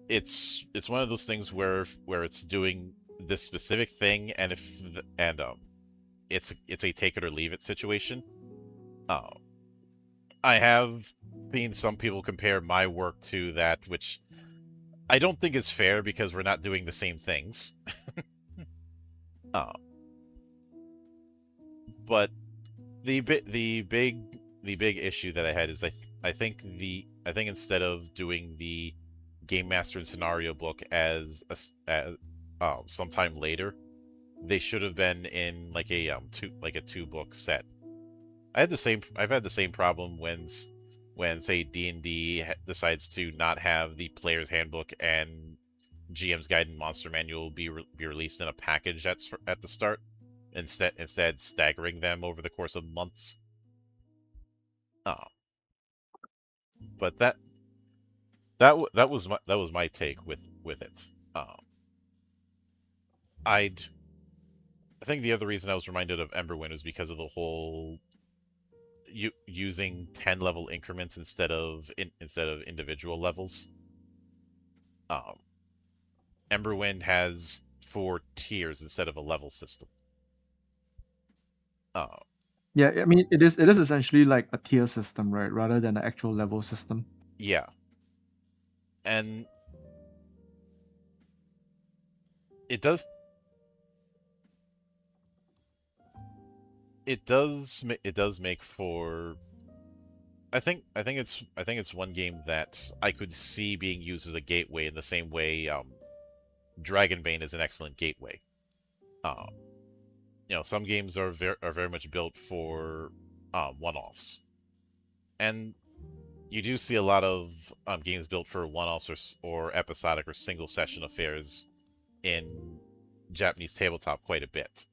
it's one of those things where it's doing this specific thing, and if and it's a take it or leave it situation. Uh, I have seen some people compare my work to that, which I don't think is fair because we're not doing the same things. Uh, but the big issue that I had is I think instead of doing the game master and scenario book as sometime later, they should have been in like a two book set. I've had the same problem when say D&D decides to not have the player's handbook and GM's guide and monster manual be released in a package at the start, instead staggering them over the course of months. Uh, but that was my take with it. I'd I think the other reason I was reminded of Emberwind was because of the whole using 10 level increments instead of individual levels. Um, Emberwind has 4 tiers instead of a level system. Uh, Yeah, I mean it is essentially like a tier system, right, rather than an actual level system. yeah, and it does it does make for I think it's one game that I could see being used as a gateway in the same way Dragonbane is an excellent gateway. Um, some games are very much built for one-offs, and you do see a lot of games built for one-offs or episodic or single session affairs in Japanese tabletop quite a bit.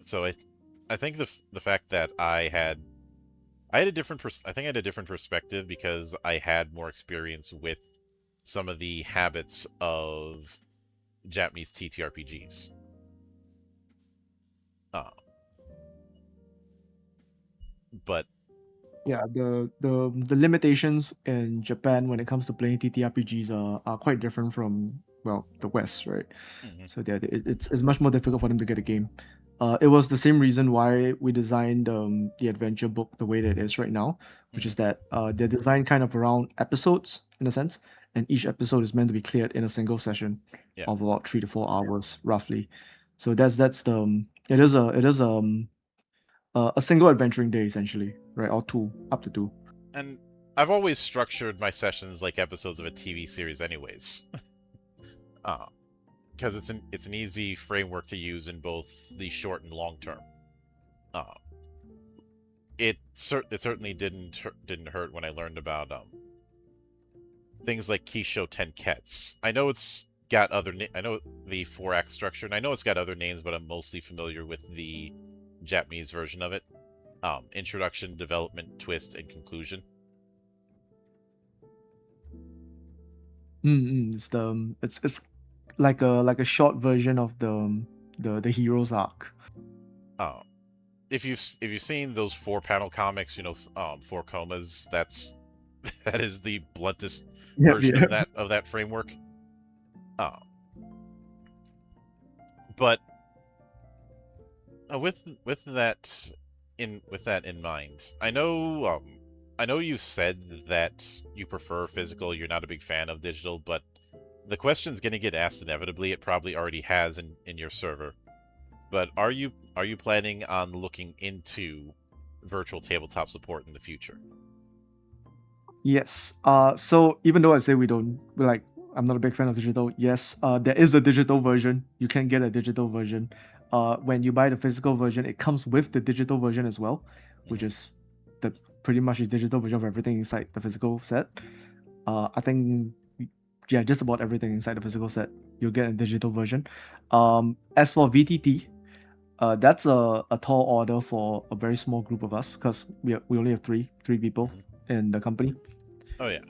So I think the fact that I had a different I think I had a different perspective because I had more experience with some of the habits of Japanese TTRPGs. Uh, but Yeah, the limitations in Japan when it comes to playing TTRPGs are quite different from, well, the West, right? mhm, So that it's much more difficult for them to get a game. It was the same reason why we designed the adventure book the way that it is right now, which mhm, is that they're designed kind of around episodes in a sense, and each episode is meant to be cleared in a single session yeah, of about 3 to 4 hours roughly. So that's the it is a single adventuring day essentially, right? Or two, up to two. and I've always structured my sessions like episodes of a TV series, anyways, uh, because it's an easy framework to use in both the short and long term. Uh, it certainly didn't hurt when I learned about things like Kisho Tenketsu. I know it's got I know the 4 act structure, and I know it's got other names, but I'm mostly familiar with the Japanese version of it. Introduction, development, twist, and conclusion. It's like a short version of the hero's arc. Uh, if you've seen those 4 panel comics, 4 comas. That is the bluntest Yep, version yeah. of that framework. Uh, but with that in mind, I know you said that you prefer physical. You're not a big fan of digital, but the question's going to get asked inevitably. It probably already has in your server. But are you planning on looking into virtual tabletop support in the future? Yes. So even though I say I'm not a big fan of digital. Yes. There is a digital version. You can get a digital version. When you buy the physical version, it comes with the digital version as well, which Mhm. is the pretty much the digital version of everything inside the physical set. I think, yeah, just about everything inside the physical set you'll get a digital version. As for VTT, That's a tall order for a very small group of us because we only have three people in the company. Oh yeah.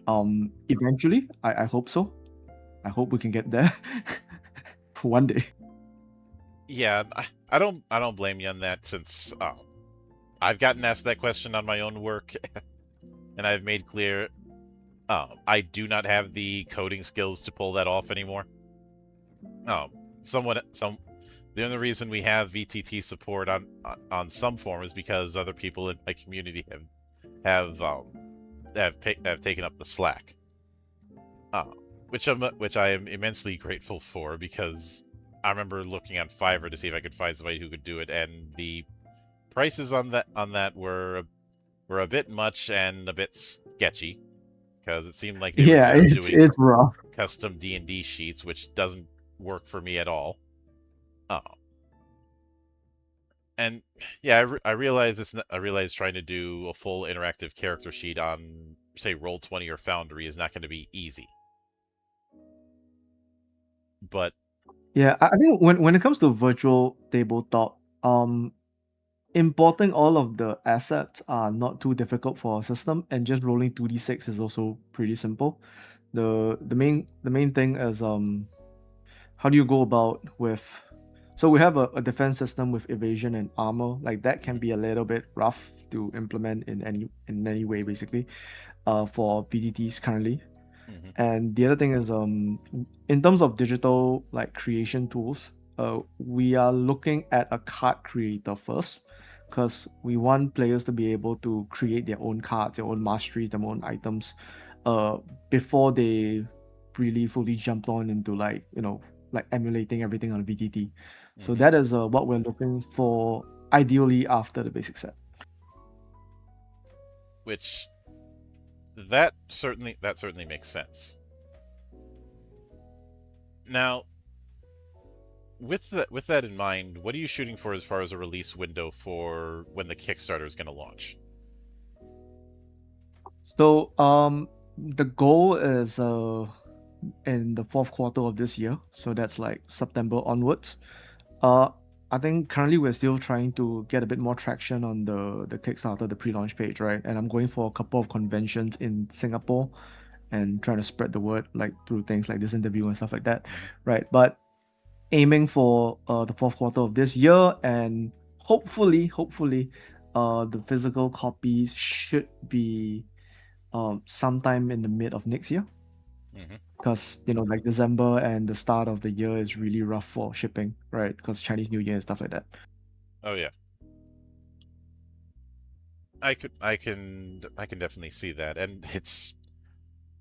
Eventually, I hope so. I hope we can get there one day. Yeah, I don't blame you on that since I've gotten asked that question on my own work, and I've made clear I do not have the coding skills to pull that off anymore. The only reason we have VTT support on some form is because other people in my community have have taken up the slack, which I am immensely grateful for, because I remember looking on Fiverr to see if I could find somebody who could do it, and the prices on that were a bit much and a bit sketchy, because it seemed like they were Yeah, just doing it's rough. custom D&D sheets, which doesn't work for me at all. And yeah, I realize I realize trying to do a full interactive character sheet on, say, Roll20 or Foundry is not going to be easy. But yeah, I think when it comes to virtual tabletop, importing all of the assets are not too difficult for our system, and just rolling 2d6 is also pretty simple. The main thing is how do you go about with, so we have a defense system with evasion and armor, like that can be a little bit rough to implement in any way basically for PDTs currently. And the other thing is in terms of digital like creation tools, we are looking at a card creator first, because we want players to be able to create their own cards, their own masteries, their own items before they really fully jump on into like like emulating everything on VTT. So that is what we're looking for ideally after the basic set. which that certainly makes sense. Now, with that in mind, what are you shooting for as far as a release window for when the Kickstarter is going to launch? So the goal is in the fourth quarter of this year, so that's like September onwards. I think currently we're still trying to get a bit more traction on the Kickstarter, the pre-launch page, right? And I'm going for a couple of conventions in Singapore and trying to spread the word like through things like this interview and stuff like that, right? But aiming for the fourth quarter of this year, and hopefully the physical copies should be sometime in the mid of next year, because like December and the start of the year is really rough for shipping, right? Because Chinese New Year and stuff like that. Oh yeah, I can definitely see that, and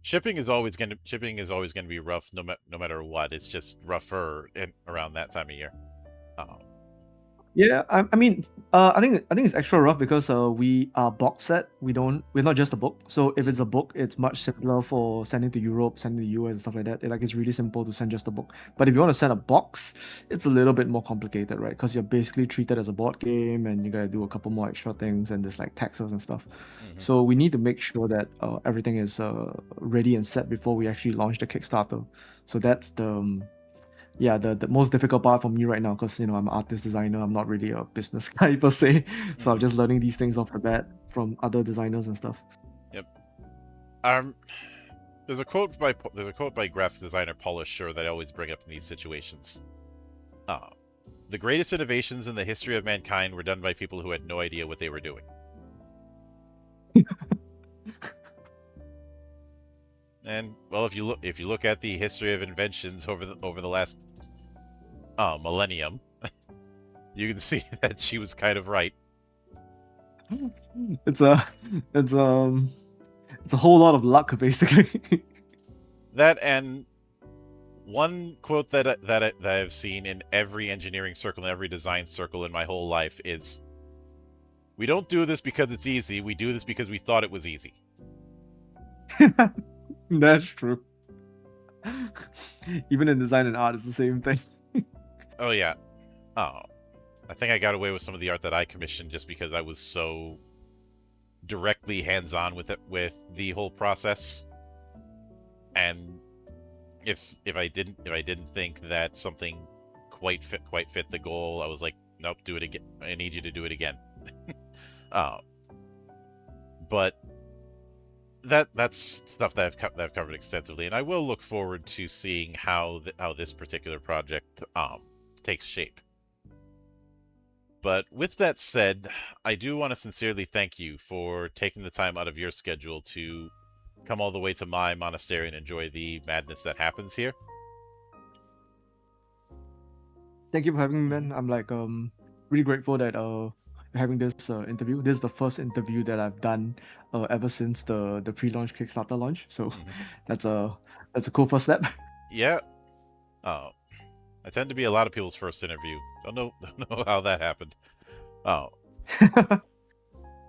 shipping is always going to be rough, no matter what. It's just rougher around that time of year. Yeah, I mean, I think it's extra rough because we are box set. We're not just a book. So if it's a book, it's much simpler for sending to Europe, sending to US and stuff like that. It's really simple to send just a book. But if you want to send a box, it's a little bit more complicated, right? Because you're basically treated as a board game, and you gotta do a couple more extra things, and there's like taxes and stuff. So we need to make sure that everything is ready and set before we actually launch the Kickstarter. So that's the most difficult part for me right now, because I'm an artist designer. I'm not really a business guy per se, so I'm just learning these things off the bat from other designers and stuff. Yep. There's a quote by graphic designer Paul Schur that I always bring up in these situations. The greatest innovations in the history of mankind were done by people who had no idea what they were doing. And well, if you look at the history of inventions over the last millennium, you can see that she was kind of right. It's a whole lot of luck, basically. That, and one quote that I've seen in every engineering circle and every design circle in my whole life is, "We don't do this because it's easy. We do this because we thought it was easy." That's true. Even in design and art, it's the same thing. Oh yeah. Oh, I think I got away with some of the art that I commissioned just because I was so directly hands-on with the whole process. And if I didn't think that something quite fit the goal, I was like, Nope, do it again. I need you to do it again. uh, but that's stuff that I've covered extensively, and I will look forward to seeing how this particular project takes shape. But with that said, I do want to sincerely thank you for taking the time out of your schedule to come all the way to my monastery and enjoy the madness that happens here. Thank you for having me, man. I'm like really grateful that having this interview. This is the first interview that I've done ever since the pre-launch Kickstarter launch. So that's a cool first step. Yeah. I tend to be a lot of people's first interview. Don't know how that happened. Oh.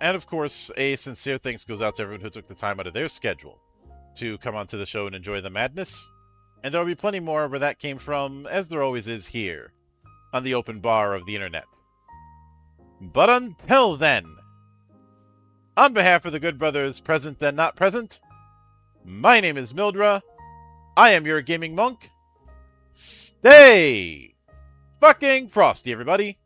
And of course, a sincere thanks goes out to everyone who took the time out of their schedule to come onto the show and enjoy the madness. And there will be plenty more where that came from, as there always is here, on the open bar of the internet. But until then, on behalf of the good brothers present and not present, my name is Mildra. I am your gaming monk. Stay fucking frosty, everybody.